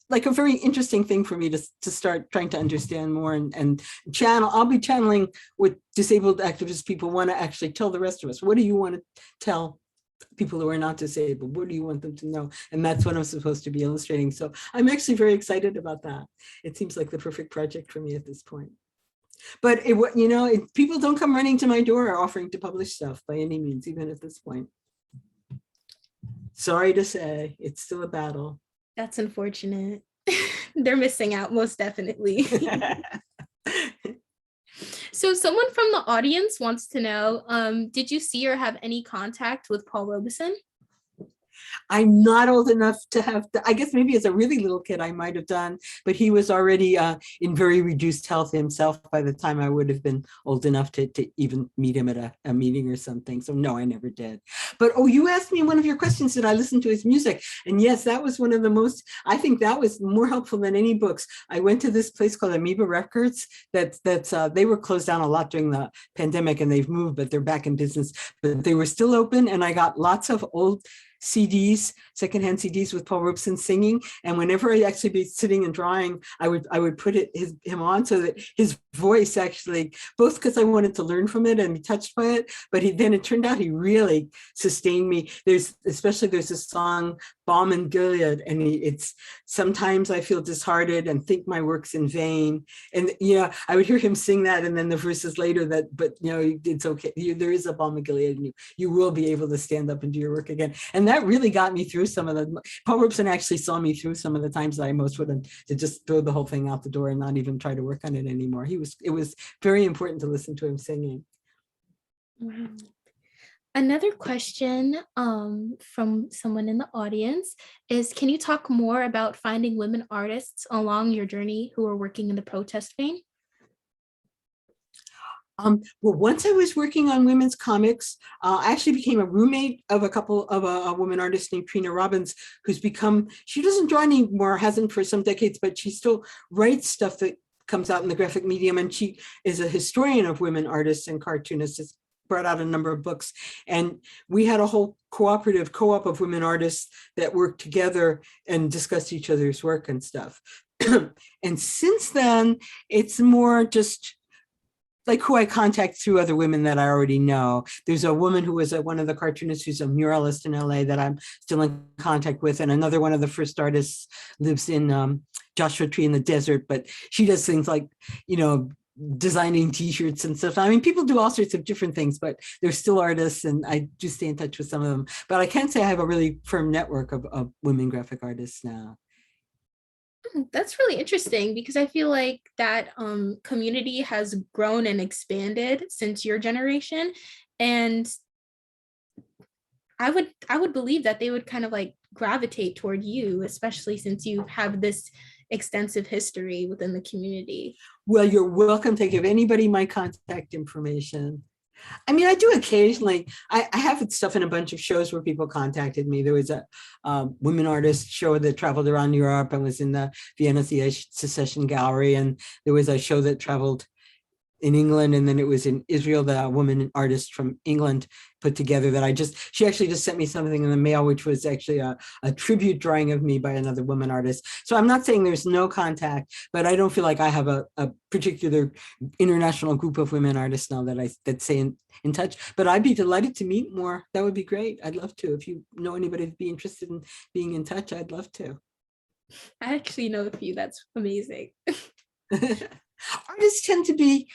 like a very interesting thing for me to start trying to understand more and channel. I'll be channeling what disabled activist people want to actually tell the rest of us. What do you want to tell people who are not disabled? What do you want them to know? And that's what I'm supposed to be illustrating. So I'm actually very excited about that. It seems like the perfect project for me at this point. But people don't come running to my door offering to publish stuff by any means, even at this point. Sorry to say, it's still a battle. That's unfortunate. They're missing out, most definitely. So someone from the audience wants to know, did you see or have any contact with Paul Robeson? I'm not old enough to have, I guess maybe as a really little kid I might have done, but he was already in very reduced health himself by the time I would have been old enough to even meet him at a meeting or something. So no, I never did. But you asked me one of your questions, did I listen to his music? And yes, that was one of the most, I think that was more helpful than any books. I went to this place called Amoeba Records they were closed down a lot during the pandemic, and they've moved, but they're back in business, but they were still open. And I got lots of old CDs, secondhand CDs with Paul Robeson singing. And whenever I'd actually be sitting and drawing, I would put him on so that his voice actually, both because I wanted to learn from it and be touched by it, but then it turned out he really sustained me. There's this song, Balm in Gilead, and it's sometimes I feel disheartened and think my work's in vain. And I would hear him sing that, and then the verses later but it's okay. There is a balm in Gilead, and you will be able to stand up and do your work again. And that really got me through some of Paul Robeson actually saw me through some of the times that I most would have to just throw the whole thing out the door and not even try to work on it anymore. It was very important to listen to him singing. Wow. Another question from someone in the audience is, can you talk more about finding women artists along your journey who are working in the protest vein? Well, once I was working on women's comics, I actually became a roommate of a woman artist named Trina Robbins, she doesn't draw anymore, hasn't for some decades, but she still writes stuff that comes out in the graphic medium. And she is a historian of women artists and cartoonists, has brought out a number of books. And we had a whole co-op of women artists that worked together and discussed each other's work and stuff. And since then, it's more just like who I contact through other women that I already know. There's a woman who was one of the cartoonists who's a muralist in LA that I'm still in contact with. And another one of the first artists lives in Joshua Tree in the desert, but she does things like, designing t-shirts and stuff. I mean, people do all sorts of different things, but they're still artists, and I do stay in touch with some of them. But I can't say I have a really firm network of women graphic artists now. That's really interesting, because I feel like that community has grown and expanded since your generation, and I would believe that they would kind of like gravitate toward you, especially since you have this extensive history within the community. Well, you're welcome to give anybody my contact information. I mean, I do occasionally, I have stuff in a bunch of shows where people contacted me. There was a women artist show that traveled around Europe and was in the Vienna Secession Gallery. And there was a show that traveled in England, and then it was in Israel that a woman artist from England put together that she actually just sent me something in the mail, which was actually a tribute drawing of me by another woman artist. So I'm not saying there's no contact, but I don't feel like I have a particular international group of women artists now that stay in touch. But I'd be delighted to meet more. That would be great. I'd love to. If you know anybody who'd be interested in being in touch, I'd love to. I actually know a few. That's amazing. Artists tend to be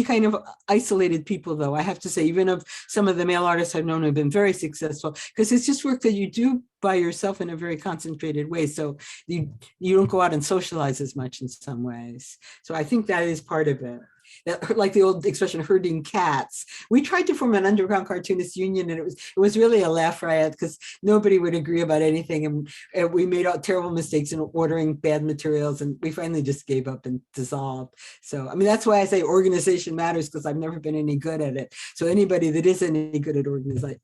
kind of isolated people, though, I have to say, even of some of the male artists I've known who have been very successful, because it's just work that you do by yourself in a very concentrated way. So you don't go out and socialize as much in some ways. So I think that is part of it. That, like the old expression, herding cats. We tried to form an underground cartoonist union, and it was really a laugh riot because nobody would agree about anything, and we made terrible mistakes in ordering bad materials, and we finally just gave up and dissolved. So I mean, that's why I say organization matters, because I've never been any good at it. So anybody that is any good at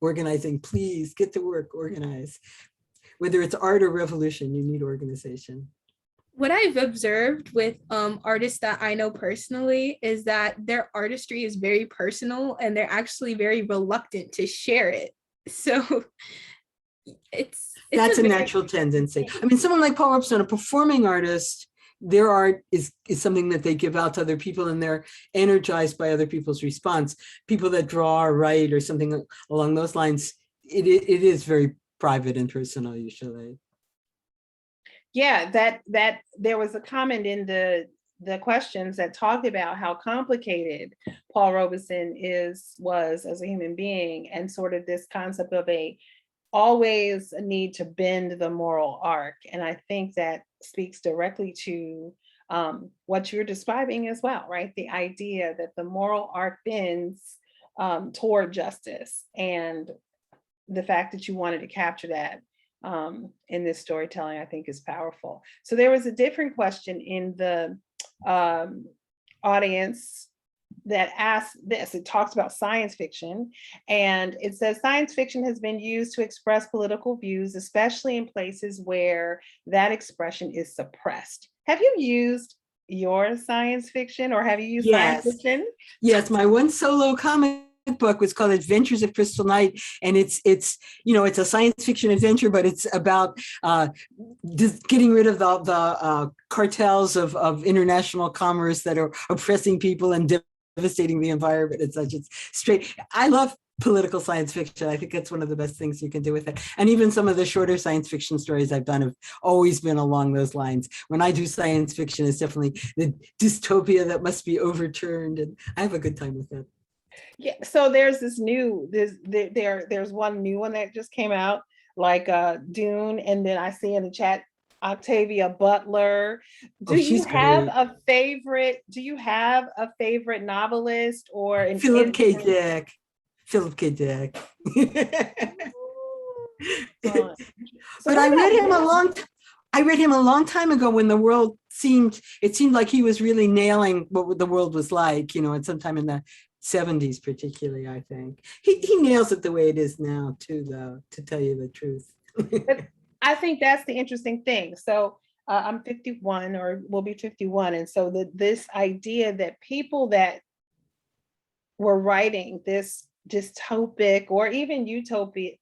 organizing, please get to work, organize. Whether it's art or revolution, you need organization. What I've observed with artists that I know personally is that their artistry is very personal, and they're actually very reluctant to share it. So that's a natural tendency. I mean, someone like Paul Robeson, a performing artist, their art is something that they give out to other people, and they're energized by other people's response. People that draw or write or something along those lines, it is very private and personal usually. Yeah, that there was a comment in the questions that talked about how complicated Paul Robeson was as a human being, and sort of this concept of always a need to bend the moral arc. And I think that speaks directly to what you're describing as well, right? The idea that the moral arc bends toward justice, and the fact that you wanted to capture that in this storytelling, I think, is powerful. So there was a different question in the audience that asked this. It talks about science fiction, and it says science fiction has been used to express political views, especially in places where that expression is suppressed. Have you used your science fiction, or have you used science fiction? Yes, my one solo comic book was called Adventures of Crystal Night, and it's a science fiction adventure, but it's about getting rid of the cartels of international commerce that are oppressing people and devastating the environment and such. It's straight. I love political science fiction. I think that's one of the best things you can do with it. And even some of the shorter science fiction stories I've done have always been along those lines. When I do science fiction, it's definitely the dystopia that must be overturned, and I have a good time with it. Yeah, so there's there's one new one that just came out, like Dune, and then I see in the chat Octavia Butler. Do you have a favorite novelist or an Philip K. Dick? Philip K. Dick. But I read him a long time ago when the world seemed like he was really nailing what the world was like, at sometime in the 70s particularly. I think he nails it the way it is now too, though, to tell you the truth. I think that's the interesting thing. So I'm 51, or will be 51, and so this idea that people that were writing this dystopic or even utopia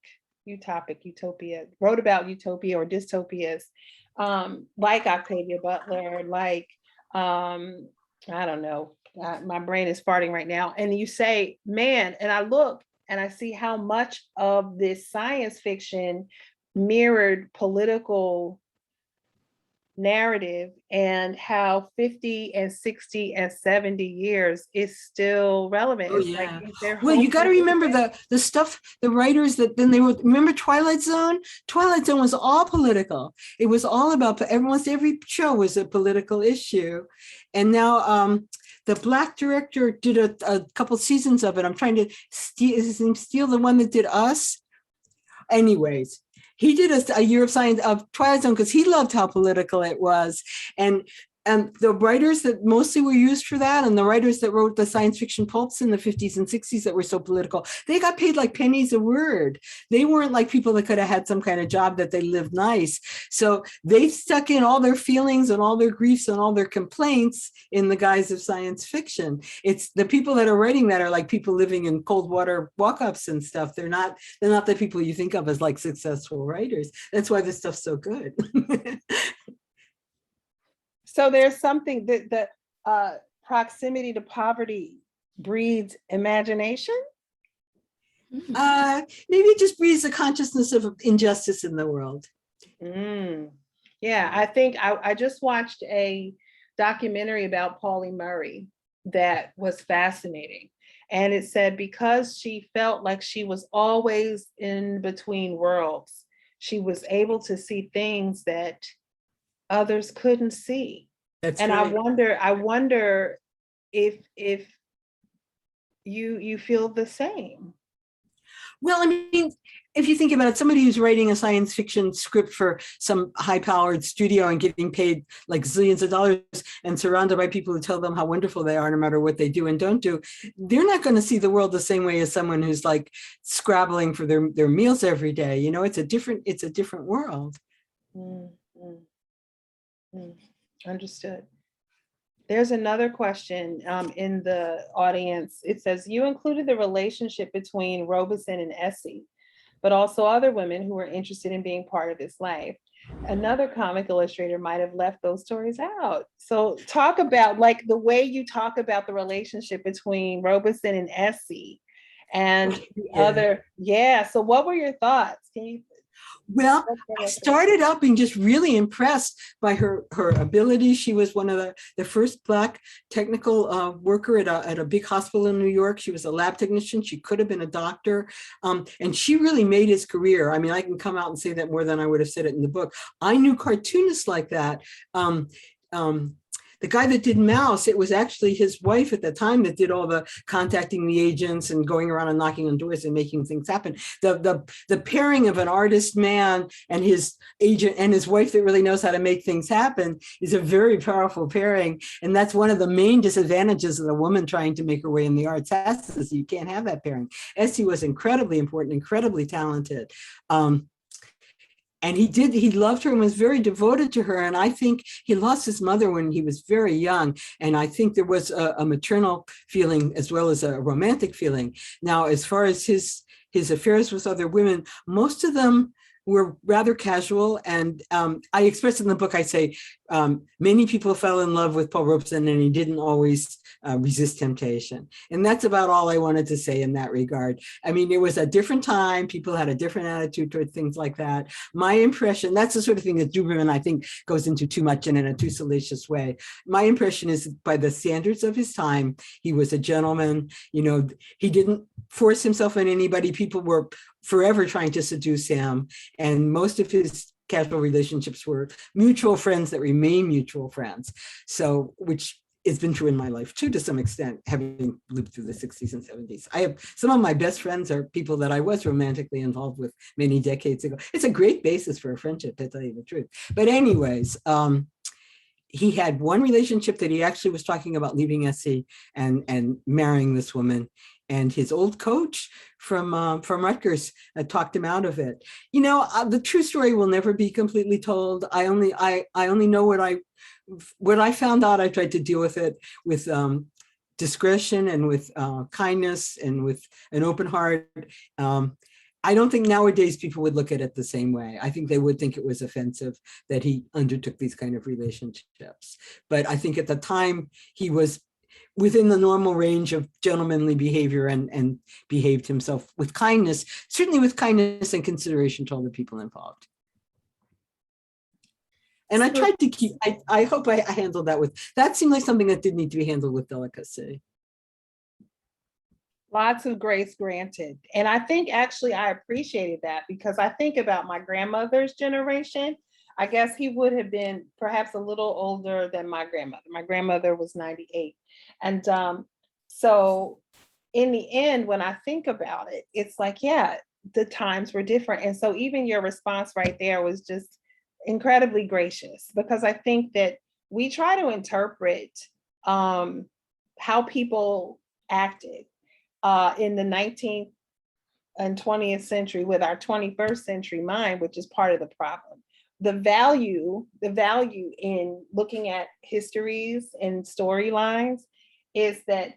wrote about utopia or dystopias, like Octavia Butler, like I don't know. My brain is farting right now. And you say, man, and I look and I see how much of this science fiction mirrored political narrative, and how 50 and 60 and 70 years is still relevant. Oh, yeah. Well, you got to remember the stuff, the writers that then they wrote. Remember Twilight Zone? Twilight Zone was all political. It was all about, almost every show was a political issue. And now the Black director did a couple seasons of it. I'm trying to steal the one that did Us. Anyways, he did a year of science of Twilight Zone because he loved how political it was. And the writers that mostly were used for that, and the writers that wrote the science fiction pulps in the 50s and 60s that were so political, they got paid like pennies a word. They weren't like people that could have had some kind of job that they lived nice. So they stuck in all their feelings and all their griefs and all their complaints in the guise of science fiction. It's the people that are writing that are like people living in cold water walk-ups and stuff. They're not the people you think of as like successful writers. That's why this stuff's so good. So there's something that the proximity to poverty breeds imagination? Maybe it just breeds a consciousness of injustice in the world. Yeah, I think I just watched a documentary about Pauli Murray that was fascinating. And it said because she felt like she was always in between worlds, she was able to see things that others couldn't see. That's and right. I wonder if you feel the same. Well, I mean, if you think about it, somebody who's writing a science fiction script for some high-powered studio and getting paid like zillions of dollars and surrounded by people who tell them how wonderful they are no matter what they do and don't do, they're not going to see the world the same way as someone who's like scrabbling for their meals every day. You know, it's a different world. Understood. There's another question in the audience. It says, you included the relationship between Robeson and Essie, but also other women who were interested in being part of his life. Another comic illustrator might have left those stories out. So talk about like the way you talk about the relationship between Robeson and Essie and the other. Yeah. So what were your thoughts? Can you? Well, I started out being just really impressed by her ability. She was one of the first Black technical worker at a big hospital in New York. She was a lab technician. She could have been a doctor. And she really made his career. I mean, I can come out and say that more than I would have said it in the book. I knew cartoonists like that. The guy that did Mouse, it was actually his wife at the time that did all the contacting the agents and going around and knocking on doors and making things happen. The pairing of an artist man and his agent and his wife that really knows how to make things happen is a very powerful pairing. And that's one of the main disadvantages of a woman trying to make her way in the arts. You can't have that pairing. Essie was incredibly important, incredibly talented. And he loved her and was very devoted to her. And I think he lost his mother when he was very young. And I think there was a maternal feeling as well as a romantic feeling. Now, as far as his affairs with other women, most of them were rather casual. And I express in the book, I say, many people fell in love with Paul Robeson and he didn't always resist temptation. And that's about all I wanted to say in that regard. I mean, it was a different time. People had a different attitude toward things like that. My impression, that's the sort of thing that Duberman, I think, goes into too much and in a too salacious way. My impression is by the standards of his time, he was a gentleman. You know, he didn't force himself on anybody. People were forever trying to seduce him. And most of his casual relationships were mutual friends that remain mutual friends. So, which has been true in my life too, to some extent, having lived through the 60s and 70s. I have some of my best friends are people that I was romantically involved with many decades ago. It's a great basis for a friendship, to tell you the truth. But anyways, he had one relationship that he actually was talking about leaving Essie and marrying this woman. And his old coach from Rutgers talked him out of it. You know, the true story will never be completely told. I only know what I found out. I tried to deal with it with discretion and with kindness and with an open heart. I don't think nowadays people would look at it the same way. I think they would think it was offensive that he undertook these kind of relationships. But I think at the time he was within the normal range of gentlemanly behavior and behaved himself with kindness, certainly with kindness and consideration to all the people involved. And I tried to keep, I hope I handled that that seemed like something that did need to be handled with delicacy. Lots of grace granted. And I think actually I appreciated that because I think about my grandmother's generation. I guess he would have been perhaps a little older than my grandmother. My grandmother was 98. And so in the end, when I think about it, it's like, yeah, the times were different. And so even your response right there was just incredibly gracious, because I think that we try to interpret how people acted in the 19th and 20th century with our 21st century mind, which is part of the problem. The value in looking at histories and storylines is that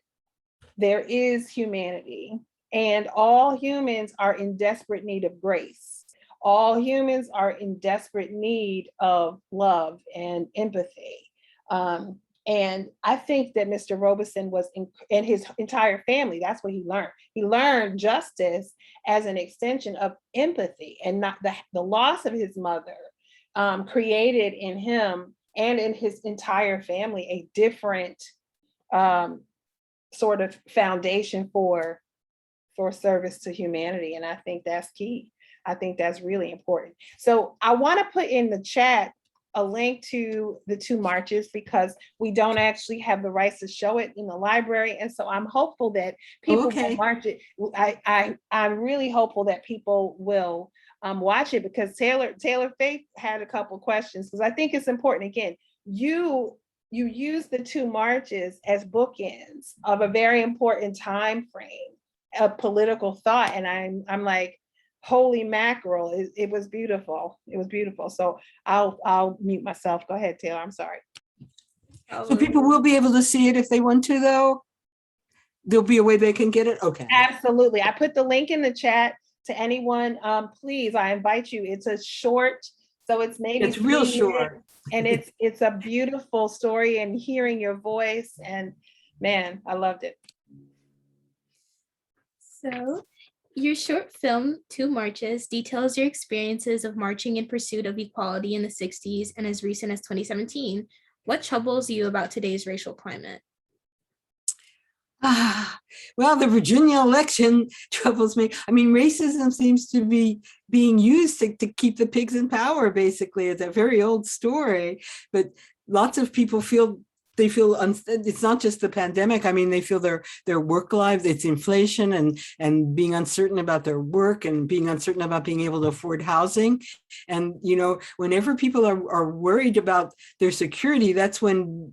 there is humanity, and all humans are in desperate need of grace. All humans are in desperate need of love and empathy. And I think that Mr. Robeson was and his entire family, that's what he learned. He learned justice as an extension of empathy, and not the loss of his mother created in him and in his entire family a different sort of foundation for service to humanity. And I think that's key. I think that's really important. So I want to put in the chat a link to the 2 marches, because we don't actually have the rights to show it in the library. And so I'm hopeful that people will march it. I'm really hopeful that people will watch it, because Taylor Faith had a couple questions, because I think it's important. Again, you use the 2 marches as bookends of a very important time frame of political thought. And I'm like, holy mackerel, it was beautiful. It was beautiful. So I'll mute myself. Go ahead, Taylor. I'm sorry. So people will be able to see it if they want to, though? There'll be a way they can get it? Okay. Absolutely. I put the link in the chat to anyone. Please, I invite you. It's a short, so it's maybe it's real short. And it's a beautiful story, and hearing your voice, and man, I loved it. So your short film, 2 Marches, details your experiences of marching in pursuit of equality in the 60s and as recent as 2017. What troubles you about today's racial climate? Well, the Virginia election troubles me. I mean, racism seems to be being used to keep the pigs in power, basically. It's a very old story, but lots of people feel it's not just the pandemic. I mean, they feel their work lives, it's inflation and being uncertain about their work and being uncertain about being able to afford housing. And, you know, whenever people are worried about their security, that's when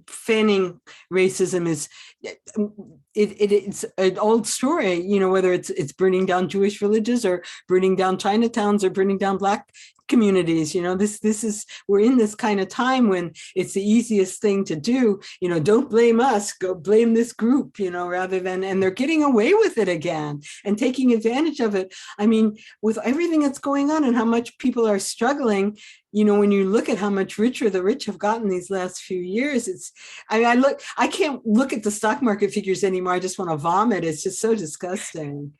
fanning racism is, it's an old story, you know, whether it's burning down Jewish villages or burning down Chinatowns or burning down Black communities. You know, this is, we're in this kind of time when it's the easiest thing to do, you know, don't blame us, go blame this group, you know, rather than, and they're getting away with it again and taking advantage of it. I mean, with everything that's going on and how much people are struggling, you know, when you look at how much richer the rich have gotten these last few years, it's, I can't look at the stock market figures anymore. I just want to vomit. It's just so disgusting.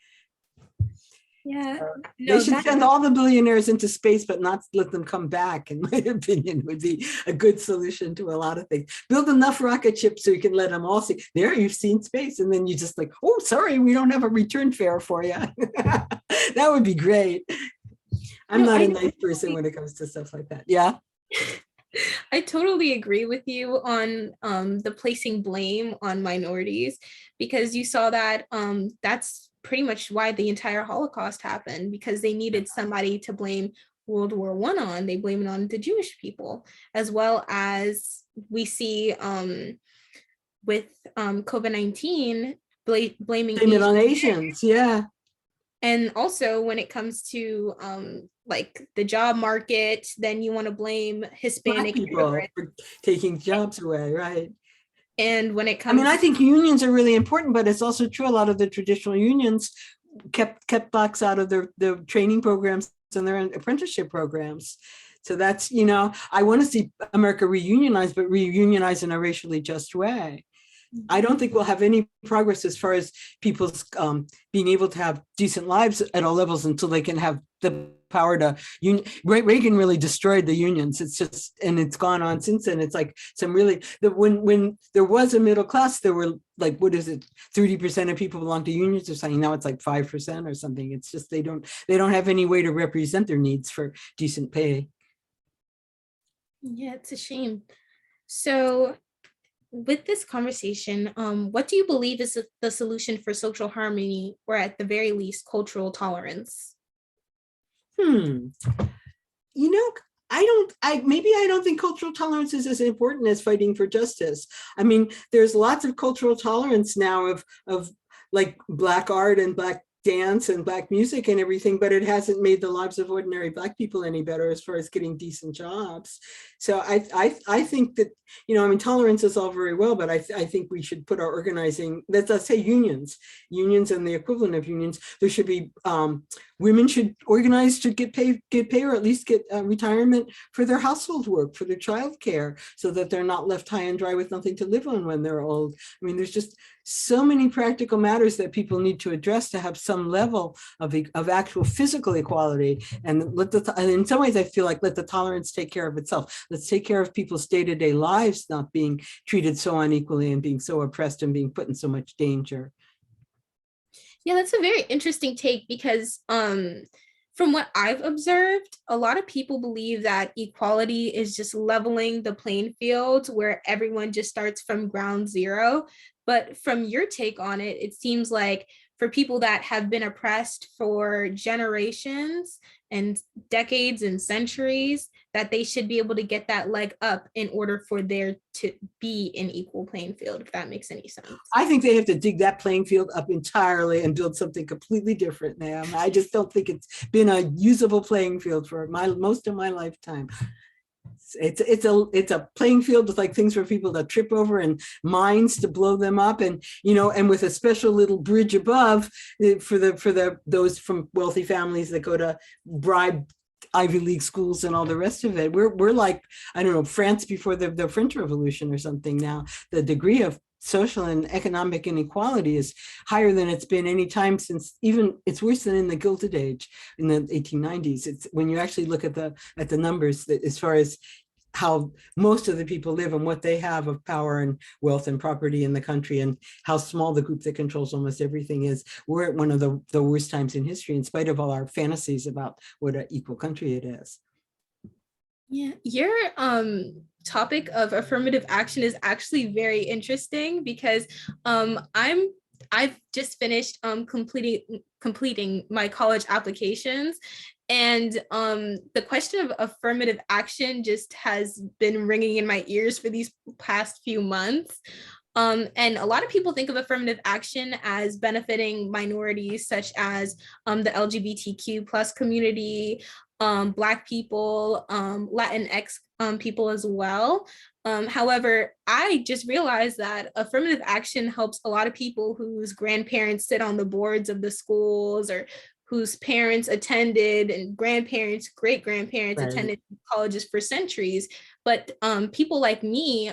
Yeah, they should send all the billionaires into space, but not let them come back, in my opinion, would be a good solution to a lot of things. Build enough rocket ships so you can let them all see, there, you've seen space. And then you just like, oh, sorry, we don't have a return fare for you. That would be great. I'm not a nice person when it comes to stuff like that. Yeah. I totally agree with you on the placing blame on minorities, because you saw that that's pretty much why the entire Holocaust happened, because they needed somebody to blame World War I on. They blame it on the Jewish people, as well as we see with COVID-19 blaming it on Asians. Yeah. And also when it comes to like the job market, then you want to blame Hispanic Black people for taking jobs away, right? And when it comes, I mean, I think unions are really important, but it's also true a lot of the traditional unions kept Blacks out of their training programs and their apprenticeship programs. So that's, you know, I want to see America reunionize, but reunionize in a racially just way. I don't think we'll have any progress as far as people's being able to have decent lives at all levels until they can have the power to union. Reagan really destroyed the unions. It's just, and it's gone on since then. It's like some really, when there was a middle class, there were like, what is it, 30% of people belong to unions or something. Now it's like 5% or something. It's just, they don't have any way to represent their needs for decent pay. Yeah, it's a shame. So with this conversation, what do you believe is the solution for social harmony, or at the very least, cultural tolerance? You know, maybe I don't think cultural tolerance is as important as fighting for justice. I mean, there's lots of cultural tolerance now of like Black art and Black dance and Black music and everything, but it hasn't made the lives of ordinary Black people any better as far as getting decent jobs. So I think that, you know, I mean, tolerance is all very well, but I think we should put our organizing, let's say unions and the equivalent of unions. There should be, women should organize to get pay or at least get retirement for their household work, for their childcare, so that they're not left high and dry with nothing to live on when they're old. I mean, there's just so many practical matters that people need to address to have some level of actual physical equality. And in some ways, I feel like let the tolerance take care of itself. Let's take care of people's day-to-day lives not being treated so unequally and being so oppressed and being put in so much danger. Yeah, that's a very interesting take because from what I've observed, a lot of people believe that equality is just leveling the playing field where everyone just starts from ground zero. But from your take on it, it seems like for people that have been oppressed for generations and decades and centuries, that they should be able to get that leg up in order for there to be an equal playing field, if that makes any sense. I think they have to dig that playing field up entirely and build something completely different, ma'am. I just don't think it's been a usable playing field for most of my lifetime. It's a playing field with like things for people to trip over and mines to blow them up, and you know, and with a special little bridge above for those from wealthy families that go to bribe Ivy League schools and all the rest of it. We're like, I don't know, France before the French Revolution or something now. The degree of social and economic inequality is higher than it's been any time since, even it's worse than in the Gilded Age in the 1890s. It's when you actually look at the numbers that as far as how most of the people live and what they have of power and wealth and property in the country and how small the group that controls almost everything is. We're at one of the worst times in history in spite of all our fantasies about what an equal country it is. Yeah, your topic of affirmative action is actually very interesting because I've just finished completing my college applications, and the question of affirmative action just has been ringing in my ears for these past few months. And a lot of people think of affirmative action as benefiting minorities such as the LGBTQ plus community, Black people, Latinx people as well. However, I just realized that affirmative action helps a lot of people whose grandparents sit on the boards of the schools or whose parents attended and grandparents, great-grandparents attended colleges for centuries. But people like me,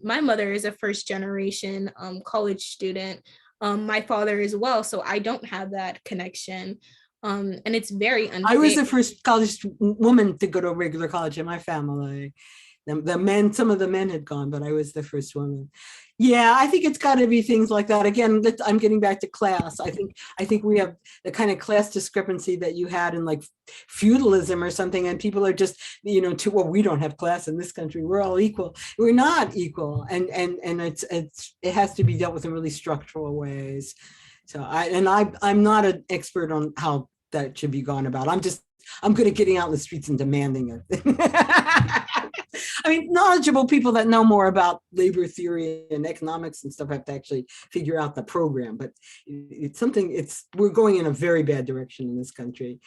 my mother is a first-generation college student, my father as well, so I don't have that connection. And it's very unfair. I was the first college woman to go to a regular college in my family. The men, some of the men had gone, but I was the first woman. Yeah, I think it's got to be things like that. Again, I'm getting back to class. I think we have the kind of class discrepancy that you had in like feudalism or something, and people are just, you know, well, we don't have class in this country. We're all equal. We're not equal, and it has to be dealt with in really structural ways. So I'm not an expert on how that should be gone about. I'm good at getting out in the streets and demanding it. I mean, knowledgeable people that know more about labor theory and economics and stuff have to actually figure out the program, but we're going in a very bad direction in this country.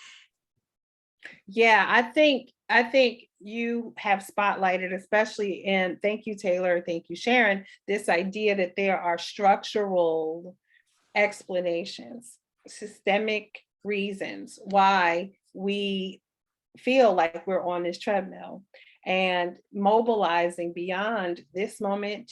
Yeah, I think you have spotlighted, especially in, thank you, Taylor, thank you, Sharon, this idea that there are structural explanations, systemic reasons why we feel like we're on this treadmill, and mobilizing beyond this moment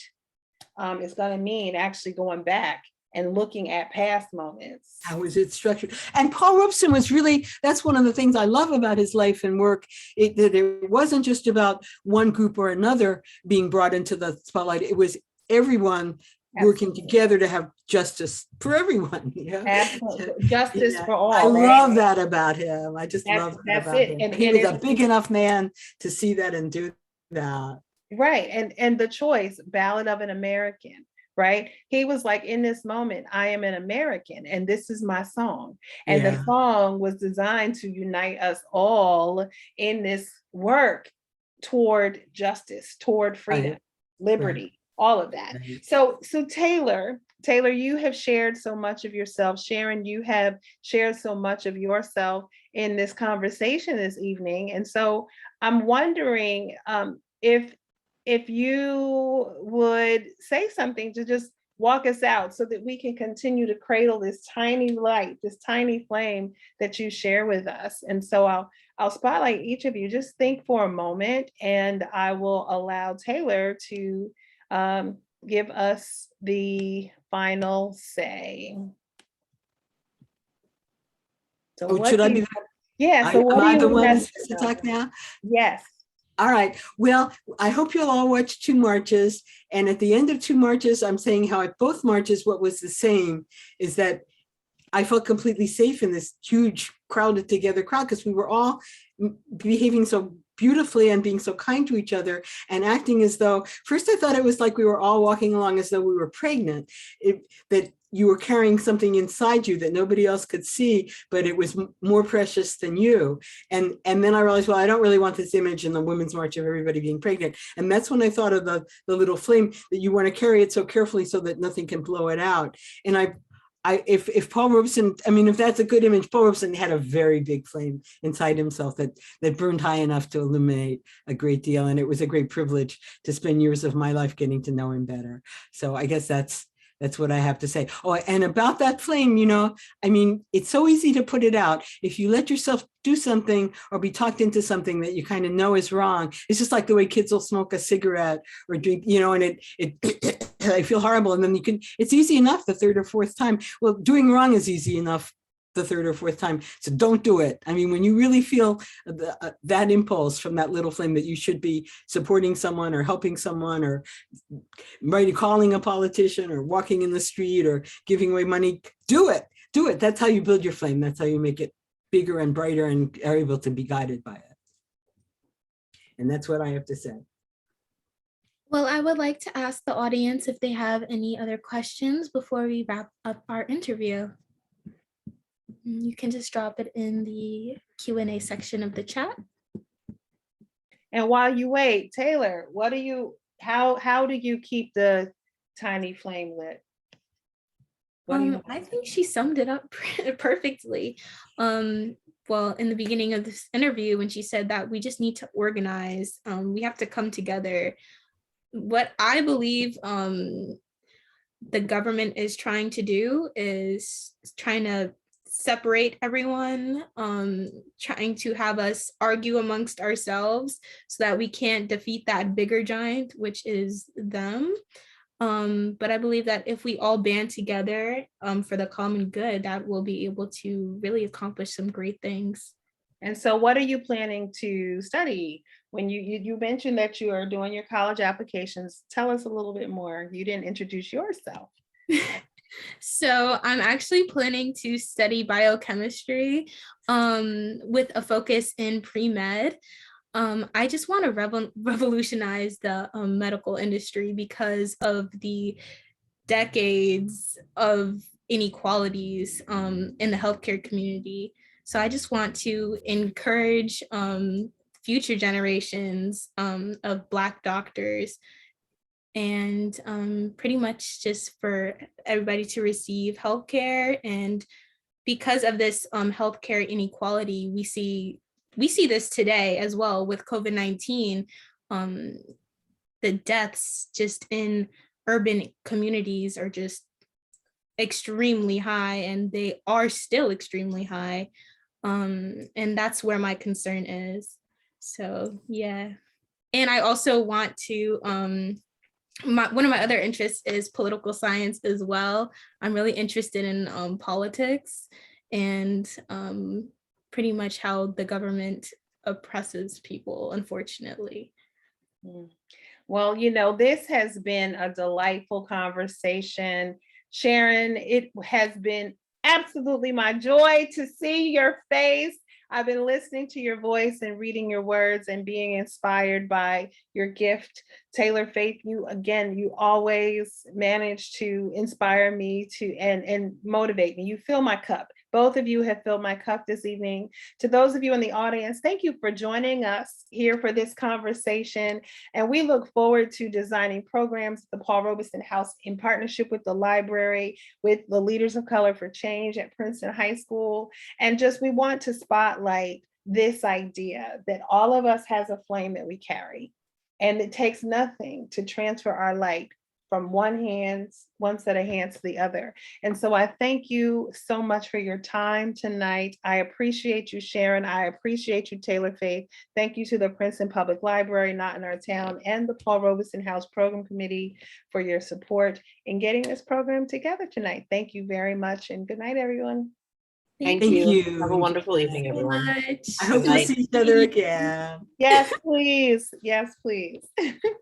is going to mean actually going back and looking at past moments. How is it structured? And Paul Robeson was really, that's one of the things I love about his life and work, that it wasn't just about one group or another being brought into the spotlight. It was everyone working together to have justice for everyone. Yeah, absolutely. Justice for all. I love that about him. I just love that about him. And he was a big enough man to see that and do that. Right, and the choice, Ballad of an American, right? He was like, in this moment, I am an American, and this is my song. And the song was designed to unite us all in this work toward justice, toward freedom, Right. liberty, all of that. Right. So Taylor, you have shared so much of yourself. Sharon, you have shared so much of yourself in this conversation this evening. And so I'm wondering if you would say something to just walk us out so that we can continue to cradle this tiny light, this tiny flame that you share with us. And so I'll spotlight each of you. Just think for a moment, and I will allow Taylor to give us the final say. So Oh, what should I do be? you, yeah, so Am what do I you the one have that's supposed to talk now? Yes. All right. Well, I hope you'll all watch 2 marches. And at the end of 2 marches, I'm saying how at both marches, what was the same is that I felt completely safe in this huge crowded together crowd because we were all behaving so beautifully and being so kind to each other and acting as though, first I thought it was like we were all walking along as though we were pregnant, that you were carrying something inside you that nobody else could see, but it was more precious than you. And then I realized, well, I don't really want this image in the Women's March of everybody being pregnant. And that's when I thought of the little flame, that you want to carry it so carefully so that nothing can blow it out. And if Paul Robeson, I mean, if that's a good image, Paul Robeson had a very big flame inside himself that burned high enough to illuminate a great deal. And it was a great privilege to spend years of my life getting to know him better. So I guess that's what I have to say. Oh, and about that flame, I mean, it's so easy to put it out. If you let yourself do something or be talked into something that you kind of know is wrong, it's just like the way kids will smoke a cigarette or drink, and it I feel horrible. And then it's easy enough the 3rd or 4th time. Well, doing wrong is easy enough the 3rd or 4th time. So don't do it. I mean, when you really feel that impulse from that little flame that you should be supporting someone or helping someone or calling a politician or walking in the street or giving away money, do it. That's how you build your flame. That's how you make it bigger and brighter and are able to be guided by it. And that's what I have to say. Well, I would like to ask the audience if they have any other questions before we wrap up our interview. You can just drop it in the Q&A section of the chat. And while you wait, Taylor, how do you keep the tiny flame lit? I think she summed it up perfectly. Well, in the beginning of this interview, when she said that we just need to organize, we have to come together. What I believe the government is trying to do is trying to separate everyone, trying to have us argue amongst ourselves so that we can't defeat that bigger giant, which is them. But I believe that if we all band together for the common good, that we'll be able to really accomplish some great things. And so what are you planning to study? When you mentioned that you are doing your college applications, tell us a little bit more. You didn't introduce yourself. So I'm actually planning to study biochemistry with a focus in pre-med. I just want to revolutionize the medical industry because of the decades of inequalities in the healthcare community. So I just want to encourage future generations of Black doctors and pretty much just for everybody to receive healthcare. And because of this healthcare inequality, we see this today as well with COVID-19. The deaths just in urban communities are just extremely high, and they are still extremely high. And that's where my concern is. So yeah. And I also want to, one of my other interests is political science as well. I'm really interested in politics and pretty much how the government oppresses people, unfortunately. Well, this has been a delightful conversation. Sharon, it has been absolutely my joy to see your face. I've been listening to your voice and reading your words and being inspired by your gift. Taylor Faith, you always manage to inspire me and motivate me. You fill my cup. Both of you have filled my cup this evening. To those of you in the audience, thank you for joining us here for this conversation. And we look forward to designing programs at the Paul Robeson House in partnership with the library, with the Leaders of Color for Change at Princeton High School. And just, we want to spotlight this idea that all of us has a flame that we carry. And it takes nothing to transfer our light from one set of hands to the other. And so I thank you so much for your time tonight. I appreciate you, Sharon. I appreciate you, Taylor Faith. Thank you to the Princeton Public Library, Not in Our Town, and the Paul Robeson House Program Committee for your support in getting this program together tonight. Thank you very much, and good night, everyone. Thank Thank you. you. Have a wonderful evening, So everyone. much. I hope Good we'll night. see each other again. Yes, please. Yes, please.